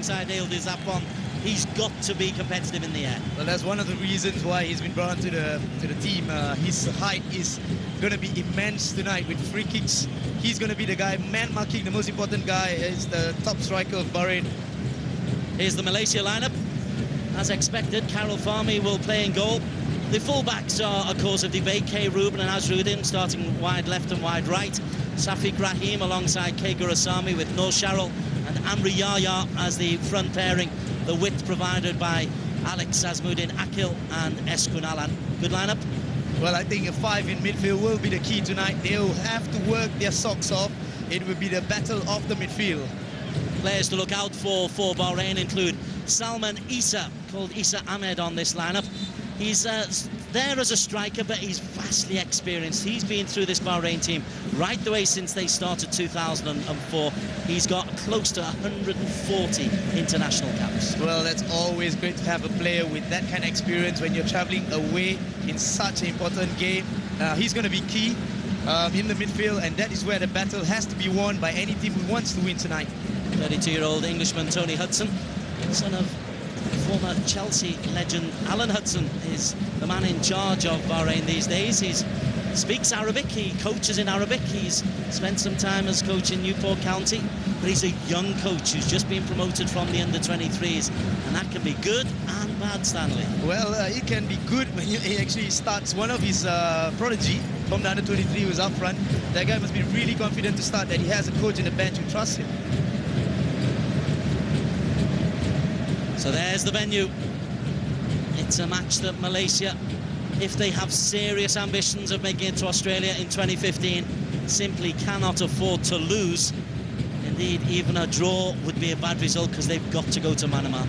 alongside Aildé Zapon. He's got to be competitive in the air. Well, that's one of the reasons why he's been brought to the team. His height is going to be immense tonight with free kicks. He's going to be the guy man marking. The most important guy is the top striker of Bahrain. Here's the Malaysia lineup. As expected, Karel Fahmy will play in goal. The fullbacks are a cause of debate. K. Ruben and Azruddin starting wide left and wide right. Safiq Rahim alongside K. Gurasami with Noor Sharrell and Amri Yahya as the front pairing. The width provided by Alex Azmuddin Akil and Eskun Alan. Good lineup? Well, I think a 5 in midfield will be the key tonight. They'll have to work their socks off. It will be the battle of the midfield. Players to look out for Bahrain include Salman Issa, called Issa Ahmed on this lineup. He's there as a striker, but he's vastly experienced. He's been through this Bahrain team right the way since they started 2004. He's got close to 140 international caps. Well, that's always great to have a player with that kind of experience when you're traveling away in such an important game. He's going to be key in the midfield, and that is where the battle has to be won by any team who wants to win tonight. 32-year-old Englishman Tony Hudson, son of former Chelsea legend Alan Hudson, is the man in charge of Bahrain these days. He speaks Arabic, he coaches in Arabic, he's spent some time as coach in Newport County, but he's a young coach who's just been promoted from the under-23s, and that can be good and bad, Stanley. Well, it can be good when he actually starts one of his prodigy from the under-23 who's up front. That guy must be really confident to start, that he has a coach in the bench who trusts him. So there's the venue. It's a match that Malaysia, if they have serious ambitions of making it to Australia in 2015, simply cannot afford to lose. Indeed, even a draw would be a bad result because they've got to go to Manama.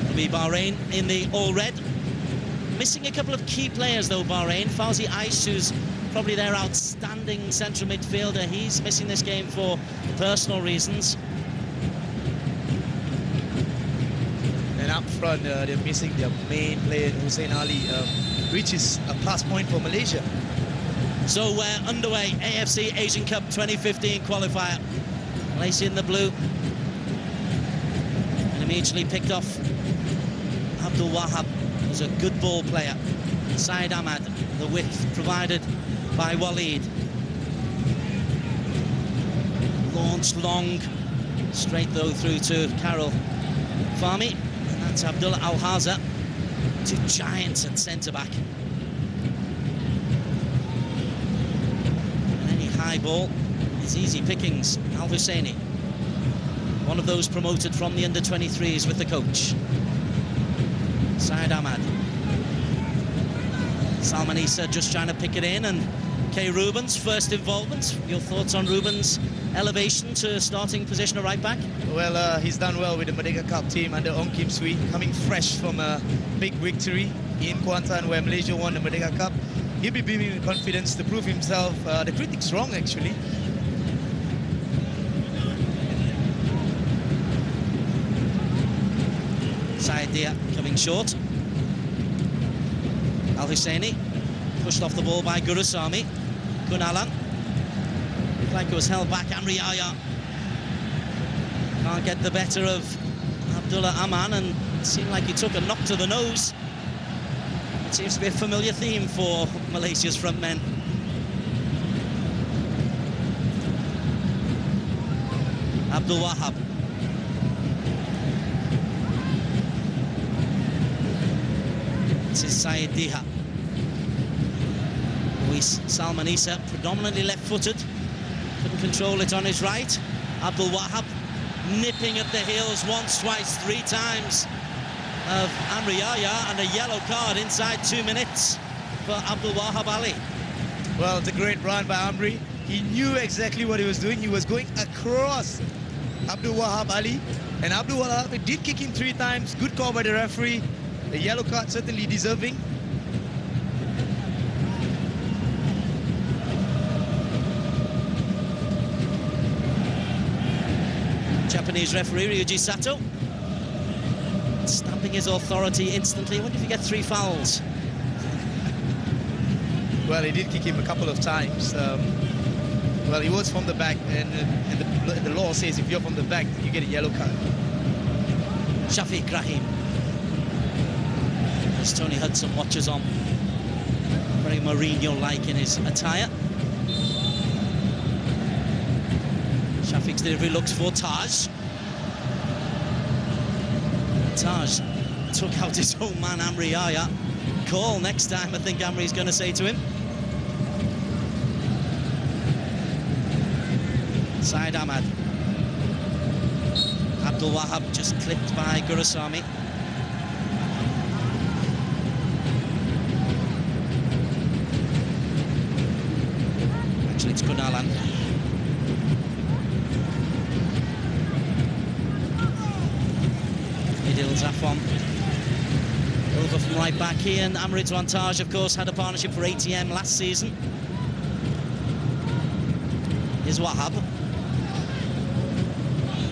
It'll be Bahrain in the all-red. Missing a couple of key players though, Bahrain. Fawzi Aish, who's probably their outstanding central midfielder. He's missing this game for personal reasons. And up front, they're missing their main player, Hussein Ali, which is a plus point for Malaysia. So we're underway, AFC Asian Cup 2015 qualifier. Malaysia in the blue. And immediately picked off Abdul Wahab, who's a good ball player. Syed Ahmad, the width provided by Waleed. Launched long, straight though through to Karel Fahmy, and that's Abdullah Al-Haza, two giants at centre-back. And any high ball is easy pickings. Al-Husseini, one of those promoted from the under-23s with the coach. Syed Ahmad. Salman Issa just trying to pick it in, and K. Ruben's first involvement. Your thoughts on Ruben's elevation to starting position of right back? Well, he's done well with the Merdeka Cup team under Ong Kim Swee, coming fresh from a big victory in Kuantan where Malaysia won the Merdeka Cup. He'll be beaming with confidence to prove himself. The critics wrong, actually. Syed Dia coming short. Al-Husseini pushed off the ball by Gurasami. Kunalan, looked like it was held back. Amri Yahya can't get the better of Abdullah Aman, and it seemed like he took a knock to the nose. It seems to be a familiar theme for Malaysia's front men. Abdul Wahab. This is Syed Diha. Salman Issa, predominantly left-footed, couldn't control it on his right. Abdul Wahab nipping at the heels once, twice, three times of Amri Yahya, and a yellow card inside 2 minutes for Abdul Wahab Ali. Well, it's a great run by Amri. He knew exactly what he was doing. He was going across Abdul Wahab Ali, and Abdul Wahab did kick him 3 times. Good call by the referee. The yellow card certainly deserving. Japanese referee Ryuji Sato stamping his authority instantly. I wonder if you get 3 fouls. Well, he did kick him a couple of times. Well, he was from the back, and the law says if you're from the back, you get a yellow card. Shafiq Rahim. As Tony Hudson watches on. Very Mourinho-like in his attire. Shafiq's delivery looks for Taj. Taj took out his own man, Amri Yahya. Call next time, I think Amri's going to say to him. Saeed Ahmad. Abdul Wahab just clipped by Gurasami. Actually, it's Kunalan. Idil Zafon. Over from right back here, and Amr Ridwan Taj, of course, had a partnership for ATM last season. Here's Wahab.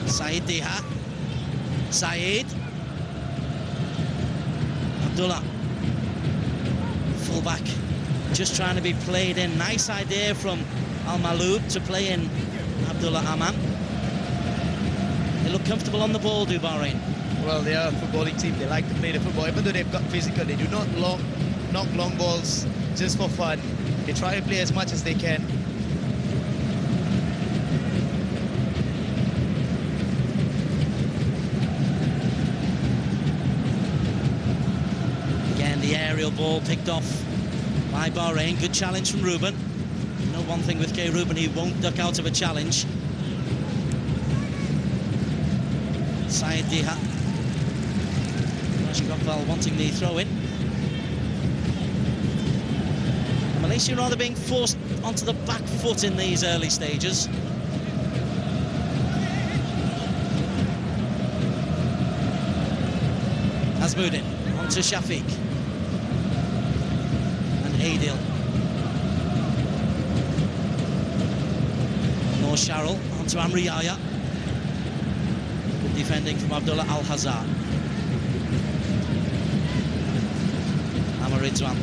Saeed Diha. Saeed. Abdullah. Fullback. Just trying to be played in. Nice idea from Al Maloub to play in Abdullah Aman. They look comfortable on the ball, do Bahrain? Well, they are a footballing team. They like to play the football. Even though they've got physical, they do not knock long balls just for fun. They try to play as much as they can. Again, the aerial ball picked off by Bahrain. Good challenge from Ruben. You know one thing with K. Ruben, he won't duck out of a challenge. Saeed Diha. Rockwell wanting the throw-in. Malaysia rather being forced onto the back foot in these early stages. Azmuddin onto Shafiq. And Adil. More Sharrell onto Amri Yahya. Good defending from Abdullah Al-Hazar. Ridwan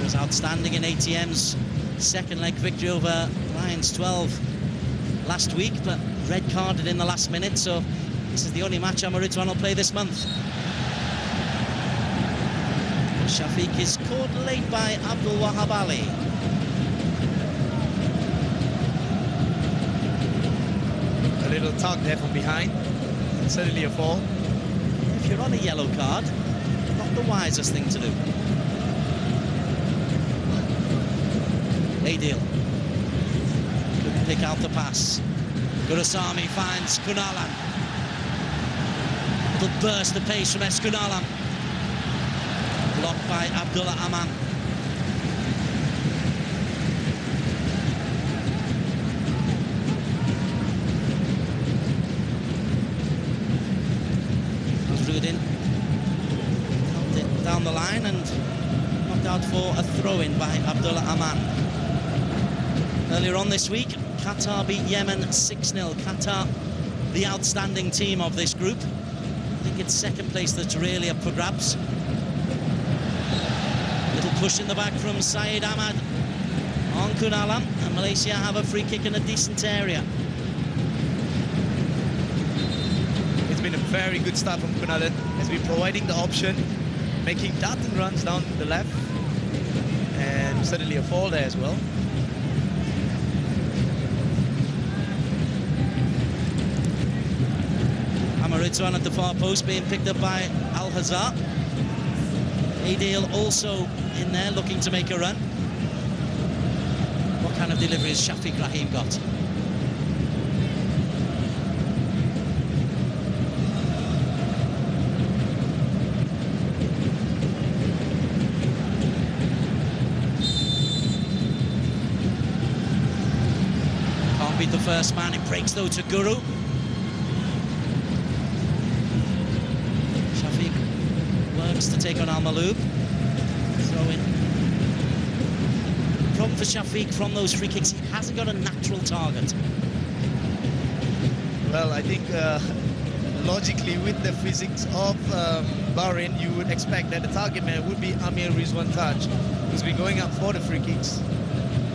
was outstanding in ATM's second leg victory over Lions 12 last week, but red carded in the last minute, so this is the only match Amr Ridwan will play this month. Shafiq is caught late by Abdul Wahab Ali. A little tug there from behind, and certainly a fall. If you're on a yellow card, not the wisest thing to do. Adil couldn't pick out the pass. Gurasami finds Kunalan. Little burst of pace from Eskunalan. Blocked by Abdullah Aman. Azrudin knocked it down the line and knocked out for a throw-in by Abdullah Aman. Earlier on this week, Qatar beat Yemen 6-0. Qatar, the outstanding team of this group. I think it's second place that's really up for grabs. Little push in the back from Saeed Ahmad on Kunalan, and Malaysia have a free kick in a decent area. It's been a very good start from Kunalan. Has been providing the option, making darting runs down the left, and certainly a fall there as well. Ridwan at the far post being picked up by Al-Hazar. Adil also in there looking to make a run. What kind of delivery has Shafiq Rahim got? Can't beat the first man. It breaks though to Guru. To take on Al Maloub. Throw in. Problem for Shafiq from those free kicks, he hasn't got a natural target. Well, I think logically with the physics of Bahrain, you would expect that the target man would be Amir Rizwan Taj, who's been going up for the free kicks.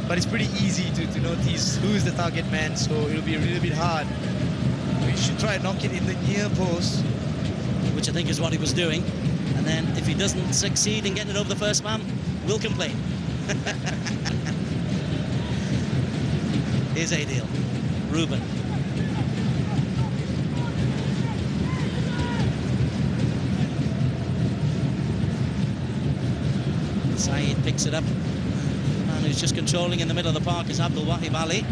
But it's pretty easy to notice who is the target man, so it'll be a little bit hard. We should try and knock it in the near post, which I think is what he was doing. And then if he doesn't succeed in getting it over the first man, we'll complain. Here's Adil. Ruben. Saeed picks it up. The man who's just controlling in the middle of the park is Abdul Wahib Ali.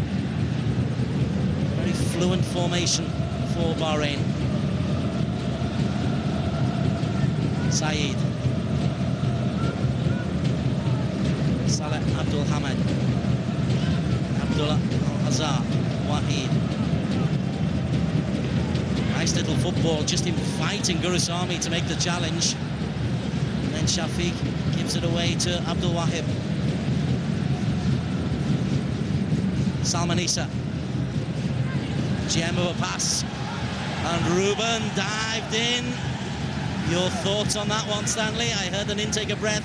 Very fluent formation for Bahrain. Saeed. Saleh Abdul Hamid. Abdullah Al-Hazar. Wahid. Nice little football, just inviting Gurusami to make the challenge. And then Shafiq gives it away to Abdul Wahib. Salman Issa. Gem of a pass. And Ruben dived in. Your thoughts on that one, Stanley? I heard an intake of breath.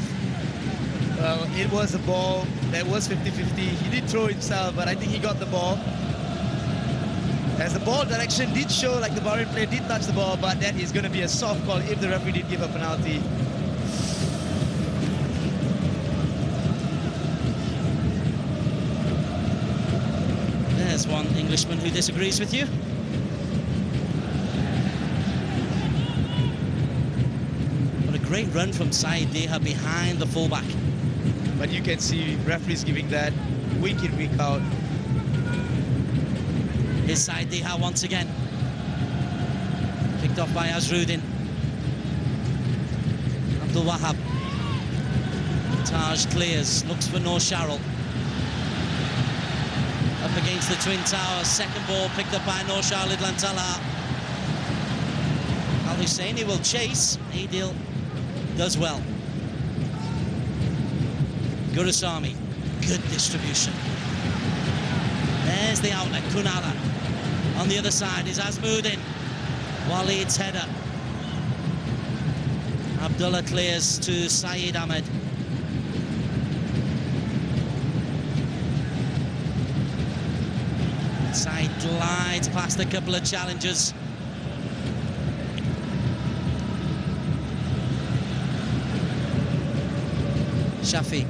Well, it was a ball that was 50-50. He did throw himself, but I think he got the ball. As the ball direction did show like the Bahrain player did touch the ball, but that is going to be a soft call if the referee did give a penalty. There's one Englishman who disagrees with you. What a great run from Saeed Deha behind the fullback. But you can see referees giving that week in, week out. Here's Saeed Deha once again. Picked off by Azruddin. Abdul Wahab. Taj clears, looks for Noor Sharrell. Up against the Twin Towers. Second ball picked up by Noor Sharrell Idlantala. Al Husseini will chase. Adil does well. Gurusami, good distribution. There's the outlet, Kunala. On the other side is Azmuddin. Waleed's header. Abdullah clears to Saeed Ahmed. Saeed glides past a couple of challengers. Shafiq.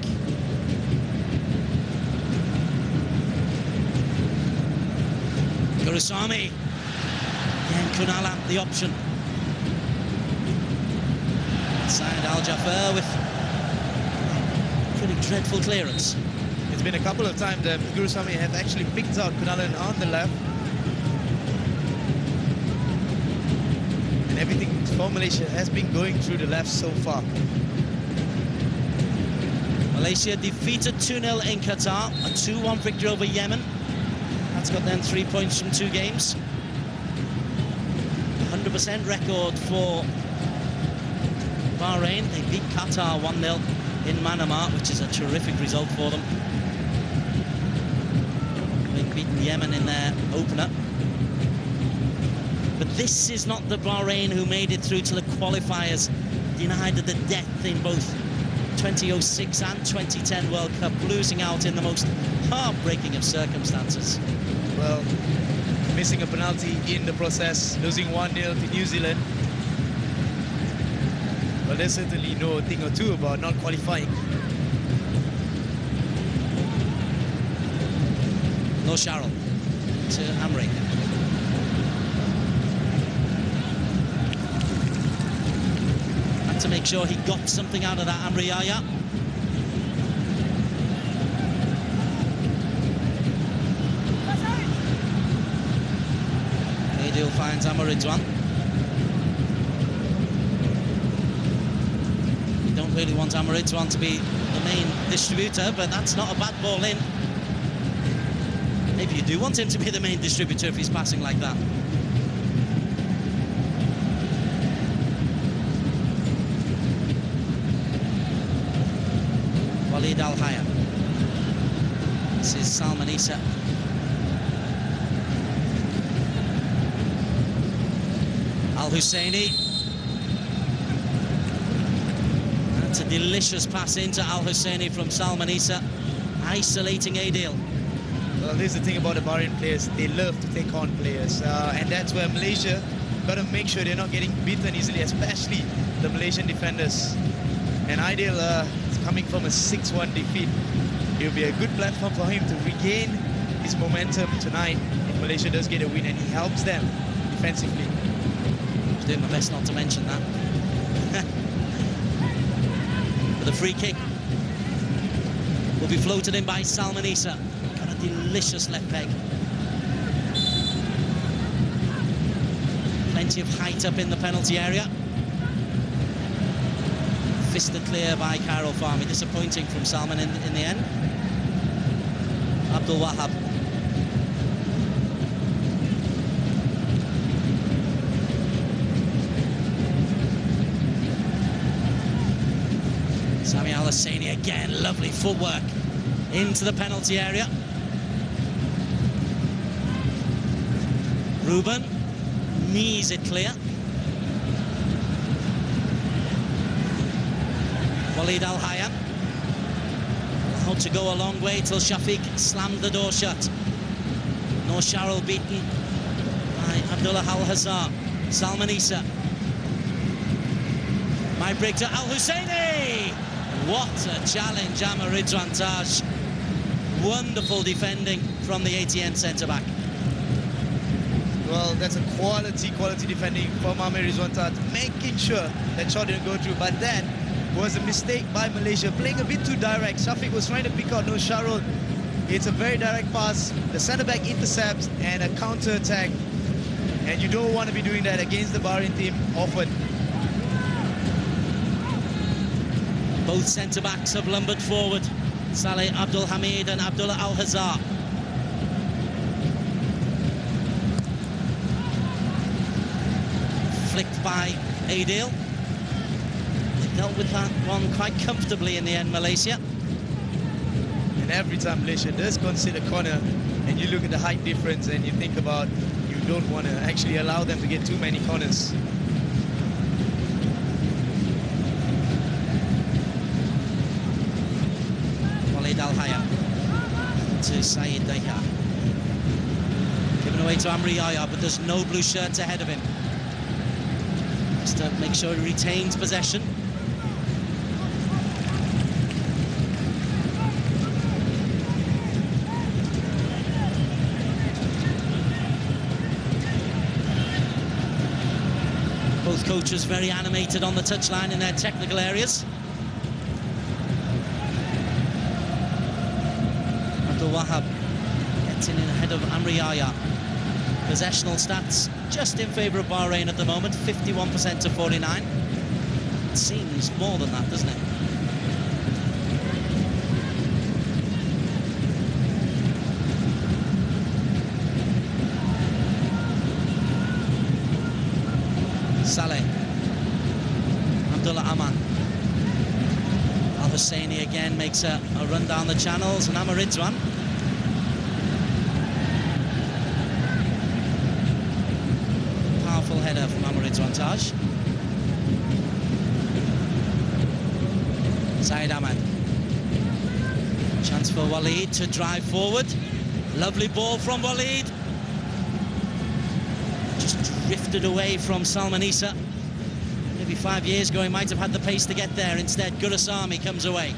Gurusami. Again, Kunala, the option. Saeed Al Jafar with pretty dreadful clearance. It's been a couple of times that Gurusami have actually picked out Kunalan on the left. And everything for Malaysia has been going through the left so far. Malaysia defeated 2-0 in Qatar, a 2-1 victory over Yemen. That's got them 3 points from 2 games. 100% record for Bahrain. They beat Qatar 1-0 in Manama, which is a terrific result for them. Having beaten Yemen in their opener. But this is not the Bahrain who made it through to the qualifiers, denied the death in both 2006 and 2010 World Cup, losing out in the most heartbreaking of circumstances. Well, missing a penalty in the process, losing 1-0 to New Zealand. Well, there's certainly no thing or two about not qualifying. Noor Sharrell to Amri. Had to make sure he got something out of that, Amri Yahya. Adil finds Amr Ridwan. You don't really want Amr Ridwan to be the main distributor, but that's not a bad ball in. Maybe you do want him to be the main distributor if he's passing like that. Waleed Al-Hayya. This is Salman Issa. Al Husseini. It's a delicious pass into Al Husseini from Salman Issa, isolating Adil. Well, this is the thing about the Bahrain players. They love to take on players. And that's where Malaysia got to make sure they're not getting beaten easily, especially the Malaysian defenders. And Adil is coming from a 6-1 defeat. It'll be a good platform for him to regain his momentum tonight if Malaysia does get a win, and he helps them defensively. I was doing my best not to mention that. But the free kick will be floated in by Salman Issa. Got a delicious left peg. Plenty of height up in the penalty area. Fisted clear by Khairul Fahmy. Disappointing from Salman in the end. Abdul Wahab. Sami Al Husseini again, lovely footwork into the penalty area. Ruben knees it clear. Walid Al Hayyan allowed to go a long way till Shafiq slammed the door shut. No Sharrell beaten by Abdullah Al Hazar. Salman Issa. My break to Al Husseini. What a challenge, Amar Ridwan Taj. Wonderful defending from the ATN centre-back. Well, that's a quality defending from Amir Ridwan Taj, making sure that shot didn't go through. But that was a mistake by Malaysia, playing a bit too direct. Shafiq was trying to pick out no Sharrell. It's a very direct pass. The centre-back intercepts and a counter-attack. And you don't want to be doing that against the Bahrain team often. Both centre-backs have lumbered forward. Saleh Abdul Hamid and Abdullah Al Hazar. Flicked by Adil. They dealt with that one quite comfortably in the end, Malaysia. And every time Malaysia does consider corner, and you look at the height difference and you think about, you don't want to actually allow them to get too many corners. Al Hayyan to Saeed Dayha. Given away to Amri Yahya, but there's no blue shirts ahead of him. Just to make sure he retains possession. Both coaches very animated on the touchline in their technical areas. Wahab gets in ahead of Amri Yahya. Possessional stats just in favour of Bahrain at the moment, 51% to 49. It seems more than that, doesn't it? Saleh. Abdullah Aman. Al Husseini again makes a run down the channels, and Amar Ridwan. Powerful header from Amar Ridwan Taj. Saeed Ahmed. Chance for Walid to drive forward. Lovely ball from Walid. Just drifted away from Salman Issa. Maybe 5 years ago he might have had the pace to get there. Instead, Gurasami comes away.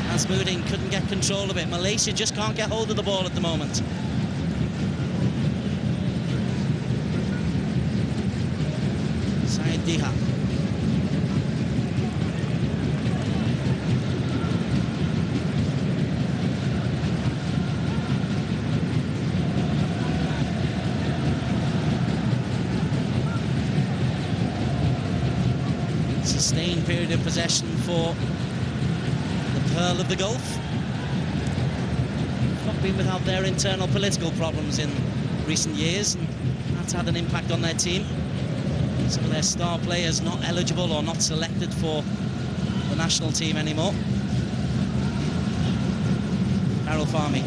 Azmuddin couldn't get control of it. Malaysia just can't get hold of the ball at the moment. Saeed Diha. Sustained period of possession for the Pearl of the Gulf. Not been without their internal political problems in recent years, and that's had an impact on their team. Some of their star players not eligible or not selected for the national team anymore. Khairul Fahmy.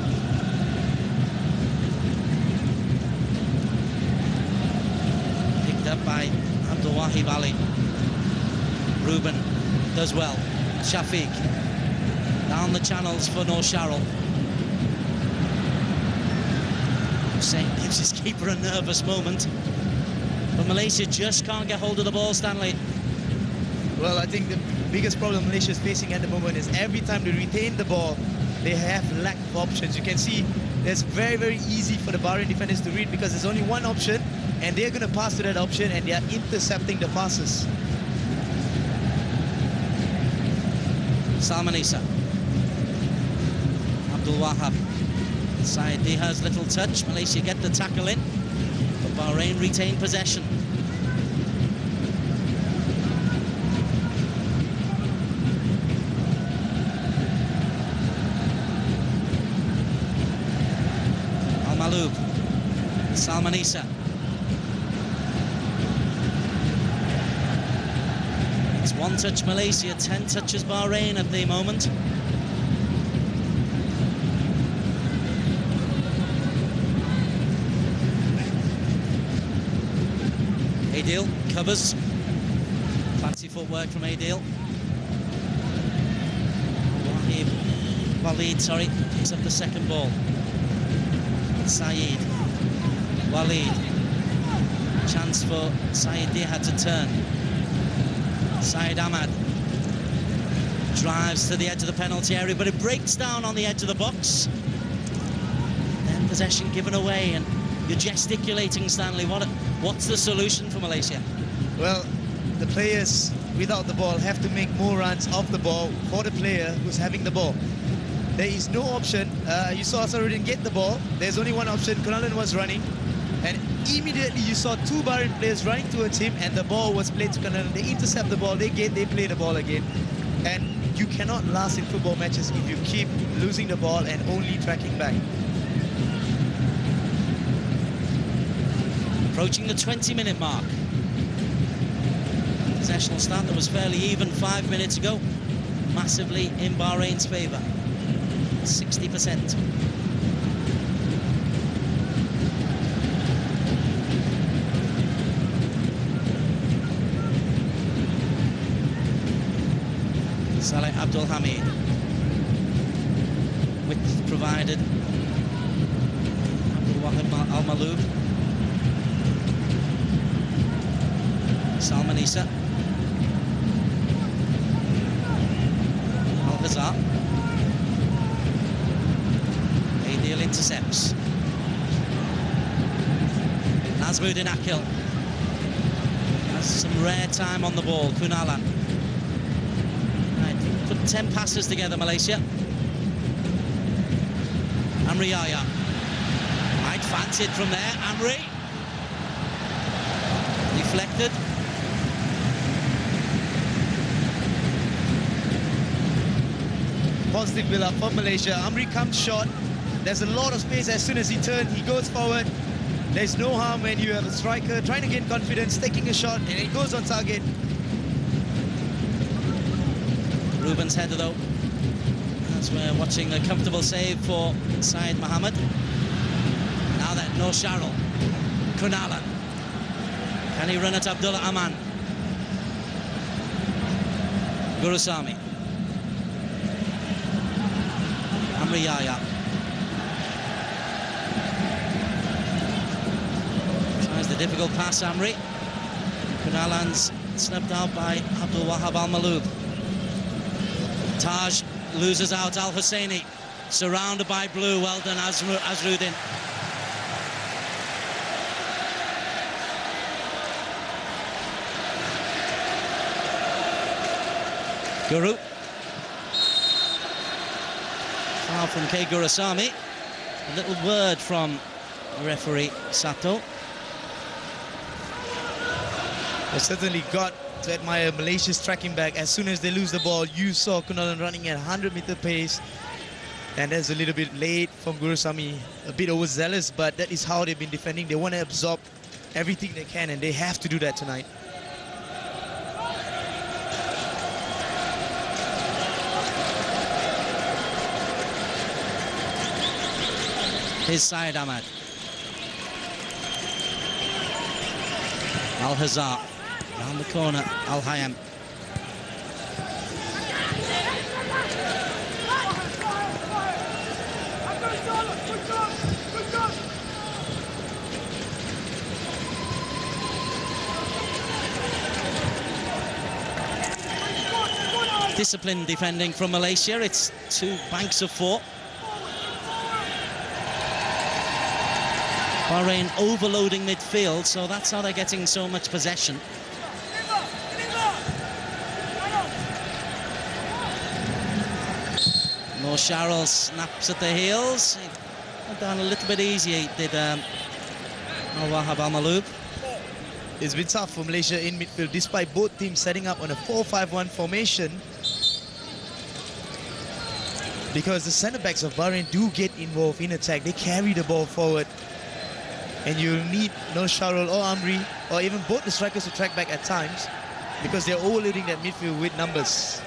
Picked up by Abdul Wahib Ali. Ruben does well. Shafiq down the channels for Noor Sharrell. Hussein gives his keeper a nervous moment, but Malaysia just can't get hold of the ball, Stanley. Well, I think the biggest problem Malaysia is facing at the moment is every time they retain the ball, they have lack of options. You can see it's very, very easy for the Bahrain defenders to read because there's only one option, and they're going to pass to that option, and they are intercepting the passes. Salman Issa. Abdul Wahab. Saeed Diha's little touch. Malaysia get the tackle in, but Bahrain retain possession. Al-Maloub. Salman Issa. It's one touch Malaysia, 10 touches Bahrain at the moment. Adil covers. Fancy footwork from Adil. Walid, picks up the second ball. Saeed. Walid. Chance for Saeed Diha to turn. Saeed Ahmad drives to the edge of the penalty area, but it breaks down on the edge of the box. Then possession given away, and you're gesticulating, Stanley. What's the solution for Malaysia? Well, the players without the ball have to make more runs off the ball for the player who's having the ball. There is no option. You saw Asarudin get the ball. There's only one option. Kunalan was running, and immediately you saw two Bahrain players running towards him, and the ball was played to Kunalan. They intercept the ball, they play the ball again. And you cannot last in football matches if you keep losing the ball and only tracking back. Approaching the 20-minute mark. Possessional start that was fairly even 5 minutes ago. Massively in Bahrain's favour. 60%. Saleh Abdul Hamid. Width provided. Abdul Wahab Al-Maloub. Salman Issa. Al-Ghazal. Adil intercepts. Nazmuddin Akil has some rare time on the ball. Kunalan. Right, put 10 passes together, Malaysia. Amri Yahya. Right, fancied from there. Amri. Deflected. Positive build-up for Malaysia. Amri comes short. There's a lot of space as soon as he turns. He goes forward. There's no harm when you have a striker trying to gain confidence, taking a shot, and it goes on target. Ruben's header, though, as we're watching a comfortable save for Syed Mohammed. Now then, Noor Sharrell. Kunalan. Can he run at Abdullah Aman? Gurusami. Amri Yahya. Tries the difficult pass, Amri. Kunalan's snubbed out by Abdul Wahab Al-Maloub. Taj loses out Al Husseini. Surrounded by blue. Well done, Azruddin. Guru. Foul from K. Gurusami. A little word from referee Sato. They certainly got to admire Malaysia's tracking back. As soon as they lose the ball, you saw Kunalan running at 100-meter pace. And that's a little bit late from Gurusami. A bit overzealous, but that is how they've been defending. They want to absorb everything they can, and they have to do that tonight. Here's Syed Ahmad. Al-Hazar. Round the corner, Al-Hayam. Disciplined defending from Malaysia. It's 2 banks of 4. Bahrain overloading midfield, so that's how they're getting so much possession. Mo Sharrell snaps at the heels. He went down a little bit easy, did Al-Wahab Al-Maloub. It's been tough for Malaysia in midfield, despite both teams setting up on a 4-5-1 formation. Because the centre-backs of Bahrain do get involved in attack. They carry the ball forward. And you need no Sharrell or Amri, or even both the strikers to track back at times, because they're overloading that midfield with numbers.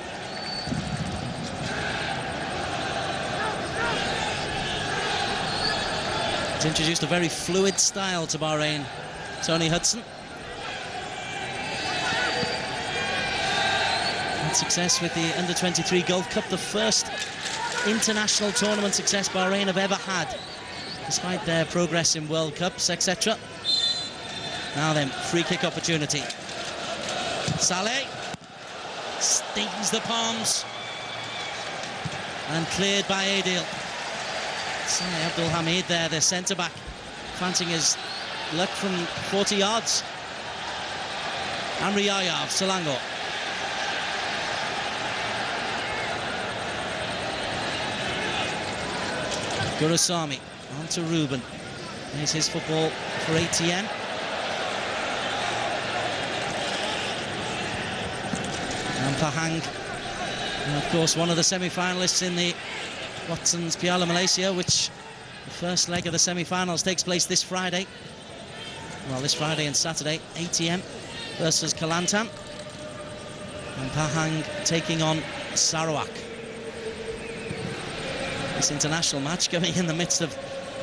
It's introduced a very fluid style to Bahrain. Tony Hudson. Had success with the Under-23 Gulf Cup, the first international tournament success Bahrain have ever had, despite their progress in World Cups, etc. Now then, free kick opportunity. Saleh stings the palms and cleared by Adil. Saleh Abdul Hamid there, the centre-back, fancying his luck from 40 yards. Amri Yahya of Selangor. Gurusami on to Ruben. There's his football for ATM. And Pahang, and of course one of the semi-finalists in the Watson's Piala Malaysia, which the first leg of the semi-finals takes place this Friday. Well, this Friday and Saturday, ATM versus Kelantan. And Pahang taking on Sarawak. This international match coming in the midst of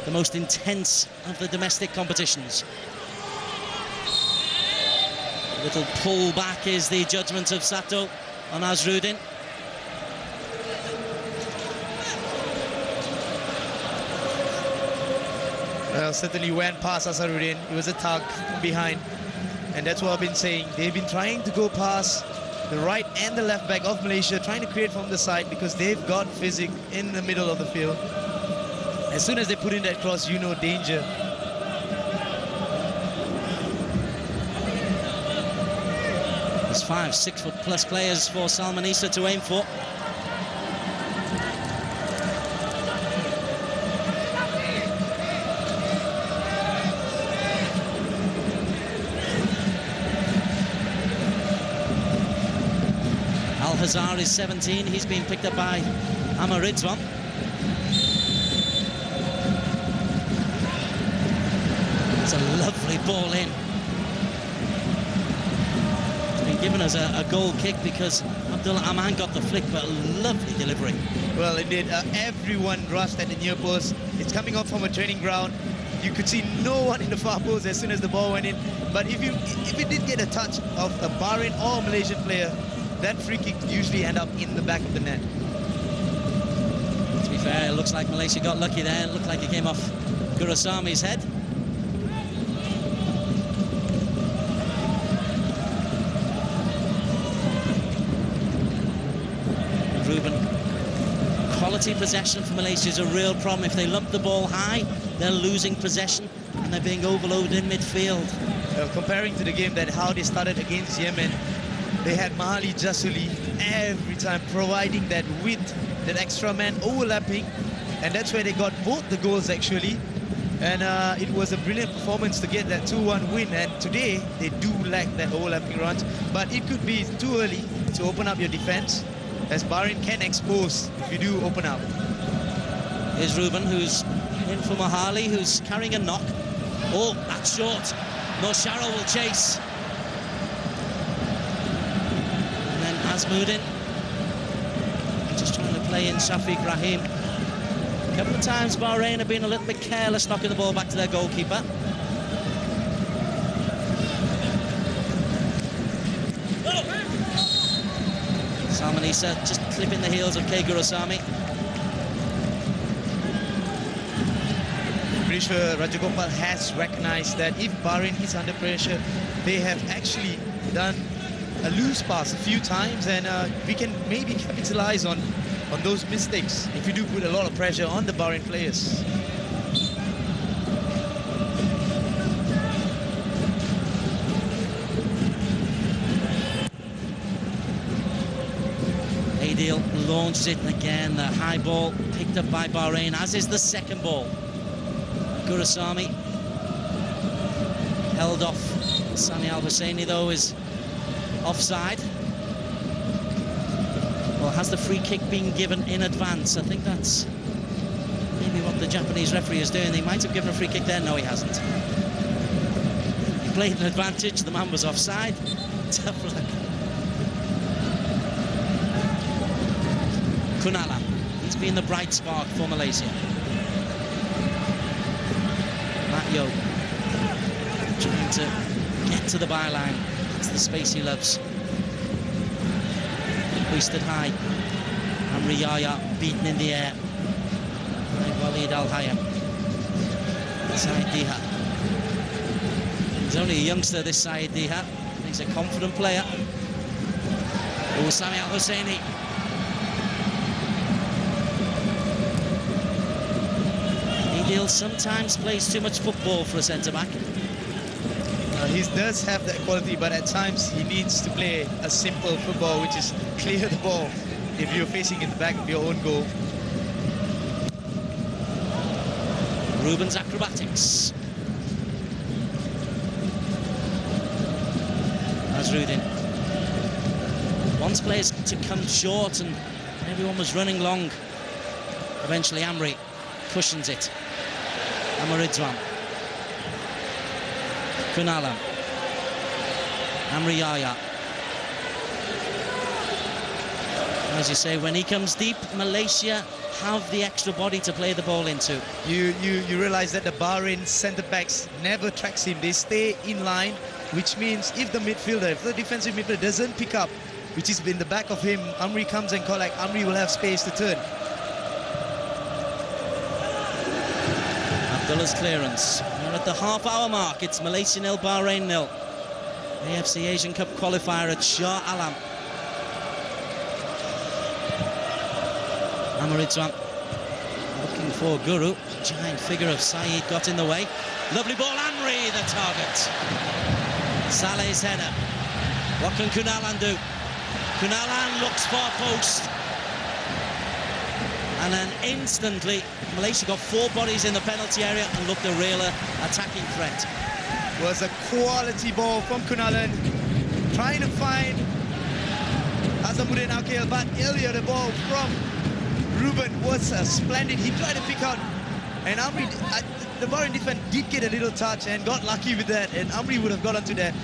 the most intense of the domestic competitions. A little pull back is the judgment of Sato on Azruddin. Well, certainly went past Azruddin. It was a tug from behind, and that's what I've been saying. They've been trying to go past the right and the left back of Malaysia, trying to create from the side, because they've got physic in the middle of the field. As soon as they put in that cross, you know danger. There's 5 6-foot-plus players for Salman Issa to aim for. Al-Hazar is 17. He's been picked up by Amar Ridwan. It's a lovely ball in. It's been given as a goal kick because Abdullah Aman got the flick, but a lovely delivery. Well, indeed, everyone rushed at the near post. It's coming up from a training ground. You could see no one in the far post as soon as the ball went in. But if it did get a touch of a Bahrain or Malaysian player, that free kick usually end up in the back of the net. To be fair, it looks like Malaysia got lucky there. It looked like it came off Gurusami's head. Ruben, quality possession for Malaysia is a real problem. If they lump the ball high, they're losing possession and they're being overloaded in midfield. Comparing to the game that how they started against Yemen, they had Mahali Jasuli every time providing that width, that extra man overlapping, and that's where they got both the goals actually. And it was a brilliant performance to get that 2-1 win, and today they do lack that overlapping runs, but it could be too early to open up your defense, as Bahrain can expose if you do open up. Here's Ruben, who's in for Mahali, who's carrying a knock. Oh, that's short. Mo Sharrell will chase. Asmuddin just trying to play in Shafiq Rahim. A couple of times Bahrain have been a little bit careless knocking the ball back to their goalkeeper. Salman Issa just clipping the heels of K. Gurusami. pretty sure Rajagopal has recognized that if Bahrain is under pressure, they have actually done a loose pass a few times, and we can maybe capitalize on those mistakes if you do put a lot of pressure on the Bahrain players. Adil launches it, and again the high ball picked up by Bahrain, as is the second ball. Gurasami held off. Sami Al-Husseini though is offside. Well, has the free kick been given in advance? I think that's maybe what the Japanese referee is doing. They might have given a free kick there. No, he hasn't. He played an advantage. The man was offside. Tough luck. Kunala, he's been the bright spark for Malaysia. Matyo trying to get to the byline. That's the space he loves. Hoisted high. Amri Yahya beaten in the air by Walid Al-Hayam. Saeed Diha. He's only a youngster, this Saeed Diha. He's a confident player. Oh, Sami Al-Husseini. Adil sometimes plays too much football for a centre-back. He does have that quality, but at times he needs to play a simple football, which is clear the ball if you're facing in the back of your own goal. Ruben's acrobatics. Azrudin wants players to come short, and everyone was running long. Eventually Amri cushions it. Amaridwan. Kunala. Amri Yahya. As you say, when he comes deep, Malaysia have the extra body to play the ball into. You realize that the Bahrain centre-backs never tracks him. They stay in line, which means if the defensive midfielder doesn't pick up, which is in the back of him, Amri comes and collect. Amri will have space to turn. Abdullah's clearance. We're at the half-hour mark. It's Malaysia 0, Bahrain 0. AFC Asian Cup qualifier at Shah Alam. Amaridwan looking for Guru. Giant figure of Saeed got in the way. Lovely ball, Amri, the target. Saleh's header. What can Kunalan do? Kunalan looks far post. And then instantly, Malaysia got 4 bodies in the penalty area and looked a real attacking threat. Was a quality ball from Kunalan, trying to find Azamuddin Akil, but earlier the ball from Ruben was splendid. He tried to pick out, and Amri, the Bahrain defense did get a little touch and got lucky with that, and Amri would have got onto that.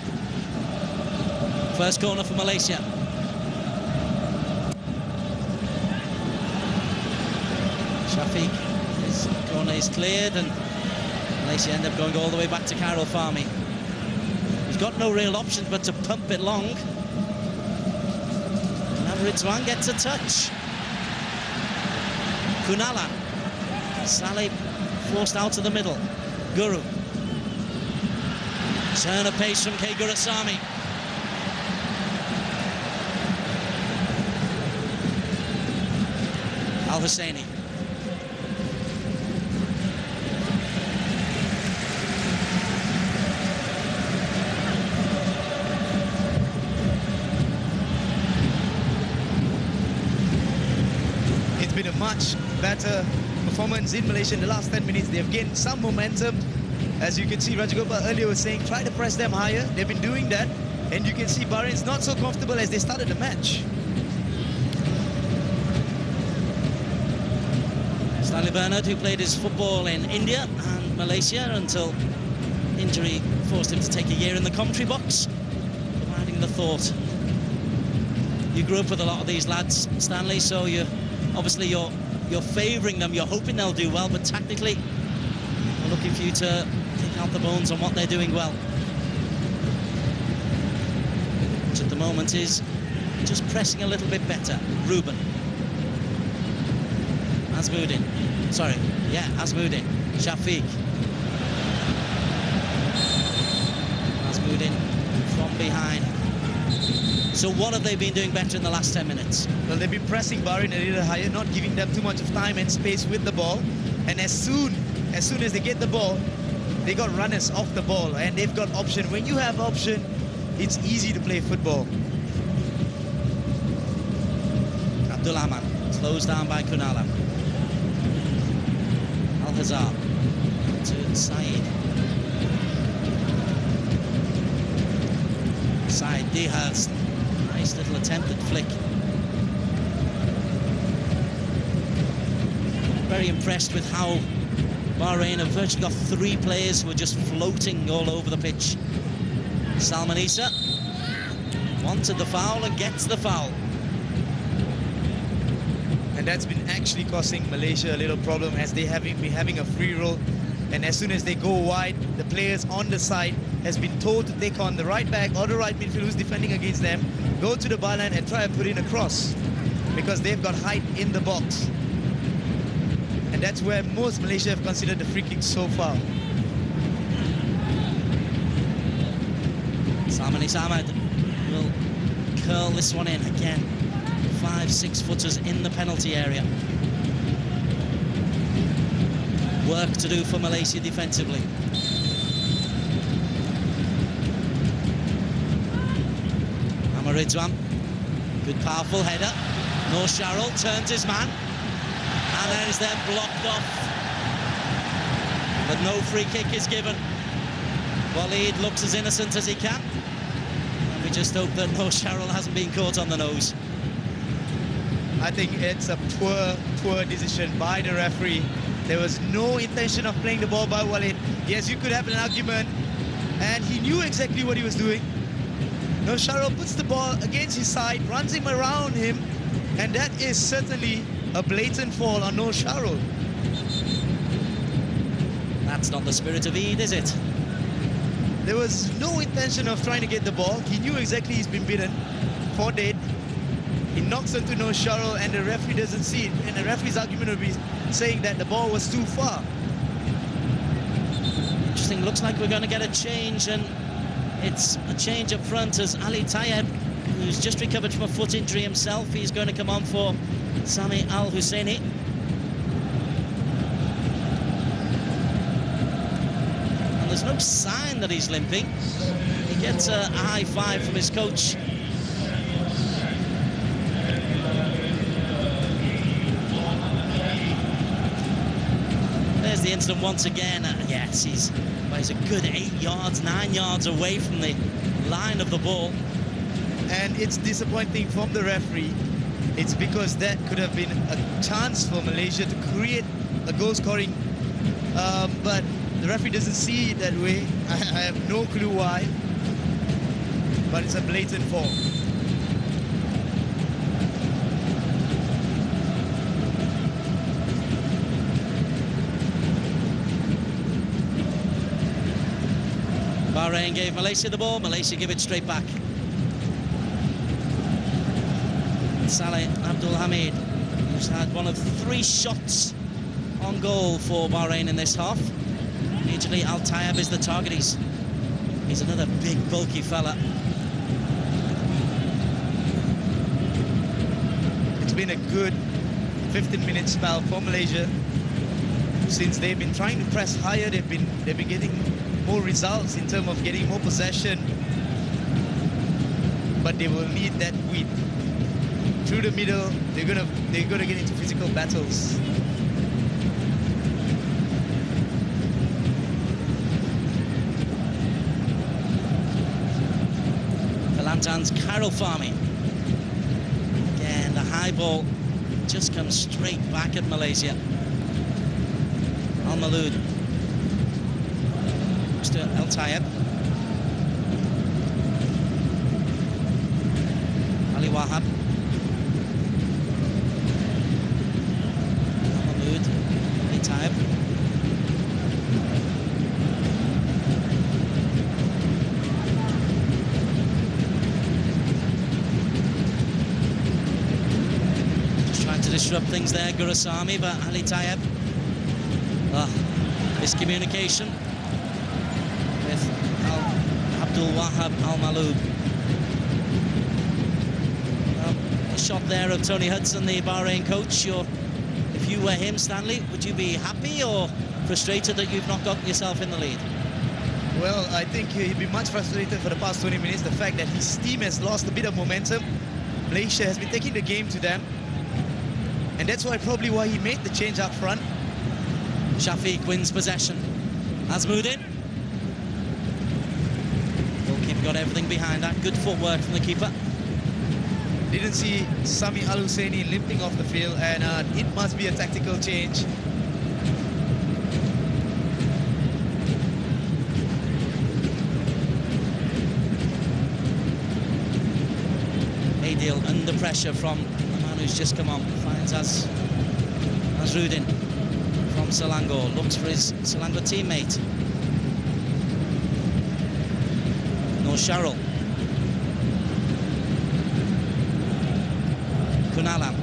First corner for Malaysia. Shafiq, his corner is cleared, and Malaysia end up going all the way back to Karel Fahmy. He's got no real options but to pump it long. And Ridwan gets a touch. Kunala. Saleh forced out to the middle. Guru. Turn of pace from K. Gurasami. Al-Husseini. It's been a much better performance in Malaysia in the last 10 minutes. They've gained some momentum. As you can see, Rajagopal earlier was saying, try to press them higher. They've been doing that. And you can see Bahrain's not so comfortable as they started the match. Stanley Bernard, who played his football in India and Malaysia until injury forced him to take a year in the commentary box, providing the thought. You grew up with a lot of these lads, Stanley, so you're favouring them, you're hoping they'll do well, but tactically, we're looking for you to take out the bones on what they're doing well. Which at the moment is just pressing a little bit better. Ruben. Azmuddin. Sorry, yeah, Azmuddin. Shafiq. Azmuddin from behind. So what have they been doing better in the last 10 minutes? Well, they've been pressing Bahrain a little higher, not giving them too much of time and space with the ball. And as soon as they get the ball, they got runners off the ball, and they've got option. When you have option, it's easy to play football. Abdulrahman, closed down by Kunala. Al-Hazar to Saeed. Saeed Dihaz. Nice little attempted flick. Very impressed with how Bahrain have virtually got 3 players who are just floating all over the pitch. Salman Issa wanted the foul and gets the foul. And that's been actually causing Malaysia a little problem, as they have been having a free roll. And as soon as they go wide, the players on the side has been told to take on the right back or the right midfield who's defending against them, go to the byline and try and put in a cross, because they've got height in the box. And that's where most Malaysia have considered the free kick so far. Salman Ahmed will curl this one in again. 5-6 footers in the penalty area. Work to do for Malaysia defensively. Amar Ridwan, good powerful header. Noor Sharrell turns his man, and then is then blocked off. But no free kick is given. Waleed looks as innocent as he can, and we just hope that Noor Sharrell hasn't been caught on the nose. I think it's a poor decision by the referee. There was no intention of playing the ball by Waleed. Yes, you could have an argument, and he knew exactly what he was doing. Noor Sharrell puts the ball against his side, runs him around him, and that is certainly a blatant fall on Noor Sharrell. That's not the spirit of Eid, is it? There was no intention of trying to get the ball. He knew exactly he's been beaten for dead. He knocks into Noor Sharrell, and the referee doesn't see it. And the referee's argument would be saying that the ball was too far. Interesting. Looks like we're going to get a change, and it's a change up front as Ali Tayeb, who's just recovered from a foot injury himself, he's going to come on for Sami Al Husseini. And there's no sign that he's limping. He gets a high five from his coach. There's the incident once again. Yes, he's a good 8 yards, 9 yards away from the line of the ball. And it's disappointing from the referee. It's because that could have been a chance for Malaysia to create a goal scoring, but the referee doesn't see it that way. I have no clue why, but it's a blatant fall. Bahrain gave Malaysia the ball, Malaysia give it straight back. Saleh Abdul Hamid, who's had one of 3 shots on goal for Bahrain in this half. Immediately Al Tayeb is the target. He's another big bulky fella. It's been a good 15-minute spell for Malaysia. Since they've been trying to press higher, they've been getting more results in terms of getting more possession, but they will need that width through the middle. They're gonna get into physical battles. Kelantan's Karel Fahmi. Again, the high ball just comes straight back at Malaysia. Al Maloud. To Al Tayeb. Ali Wahab. Al Maloud. Ali Tayeb. Just trying to disrupt things there, Gurasami, but Ali Tayeb Miscommunication with Abdul Wahab Al Maloub. A shot there of Tony Hudson, the Bahrain coach. If you were him, Stanley, would you be happy or frustrated that you've not got yourself in the lead? Well, I think he'd be much frustrated for the past 20 minutes. The fact that his team has lost a bit of momentum. Malaysia has been taking the game to them. And that's probably why he made the change up front. Shafiq wins possession. Azmuddin. Goalkeeper got everything behind that. Good footwork from the keeper. Didn't see Sami Al Husseini limping off the field, and it must be a tactical change. Adil under pressure from the man who's just come on. Finds Azruddin from Selangor. Looks for his Selangor teammate. Noor Sharrell. Kunalan.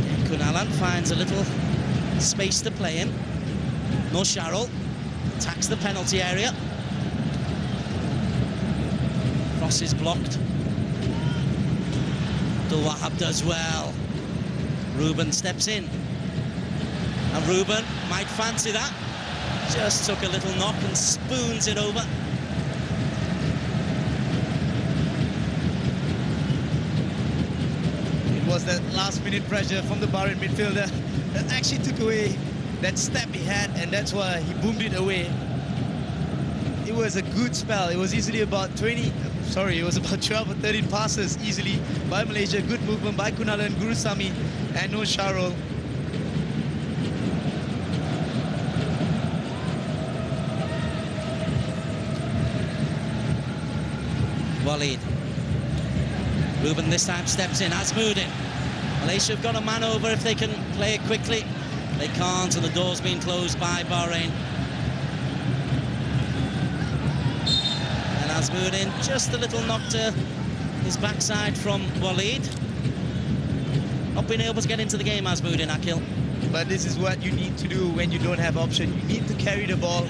And Kunalan finds a little space to play in. Noor Sharrell attacks the penalty area. Cross is blocked. Abdul Wahab does well. Ruben steps in. And Ruben might fancy that. Just took a little knock and spoons it over. It was that last-minute pressure from the Bahrain midfielder that actually took away that step he had, and that's why he boomed it away. It was a good spell. It was easily about 12 or 13 passes easily by Malaysia. Good movement by Kunalan, Gurusami and Noor Sharrell. Walid. Ruben this time steps in. Azmuddin. Malaysia have got a man over if they can play it quickly. They can't, and the door's been closed by Bahrain. And Azmuddin, just a little knock to his backside from Walid. Not being able to get into the game, Azmuddin, Akil. But this is what you need to do when you don't have option. You need to carry the ball.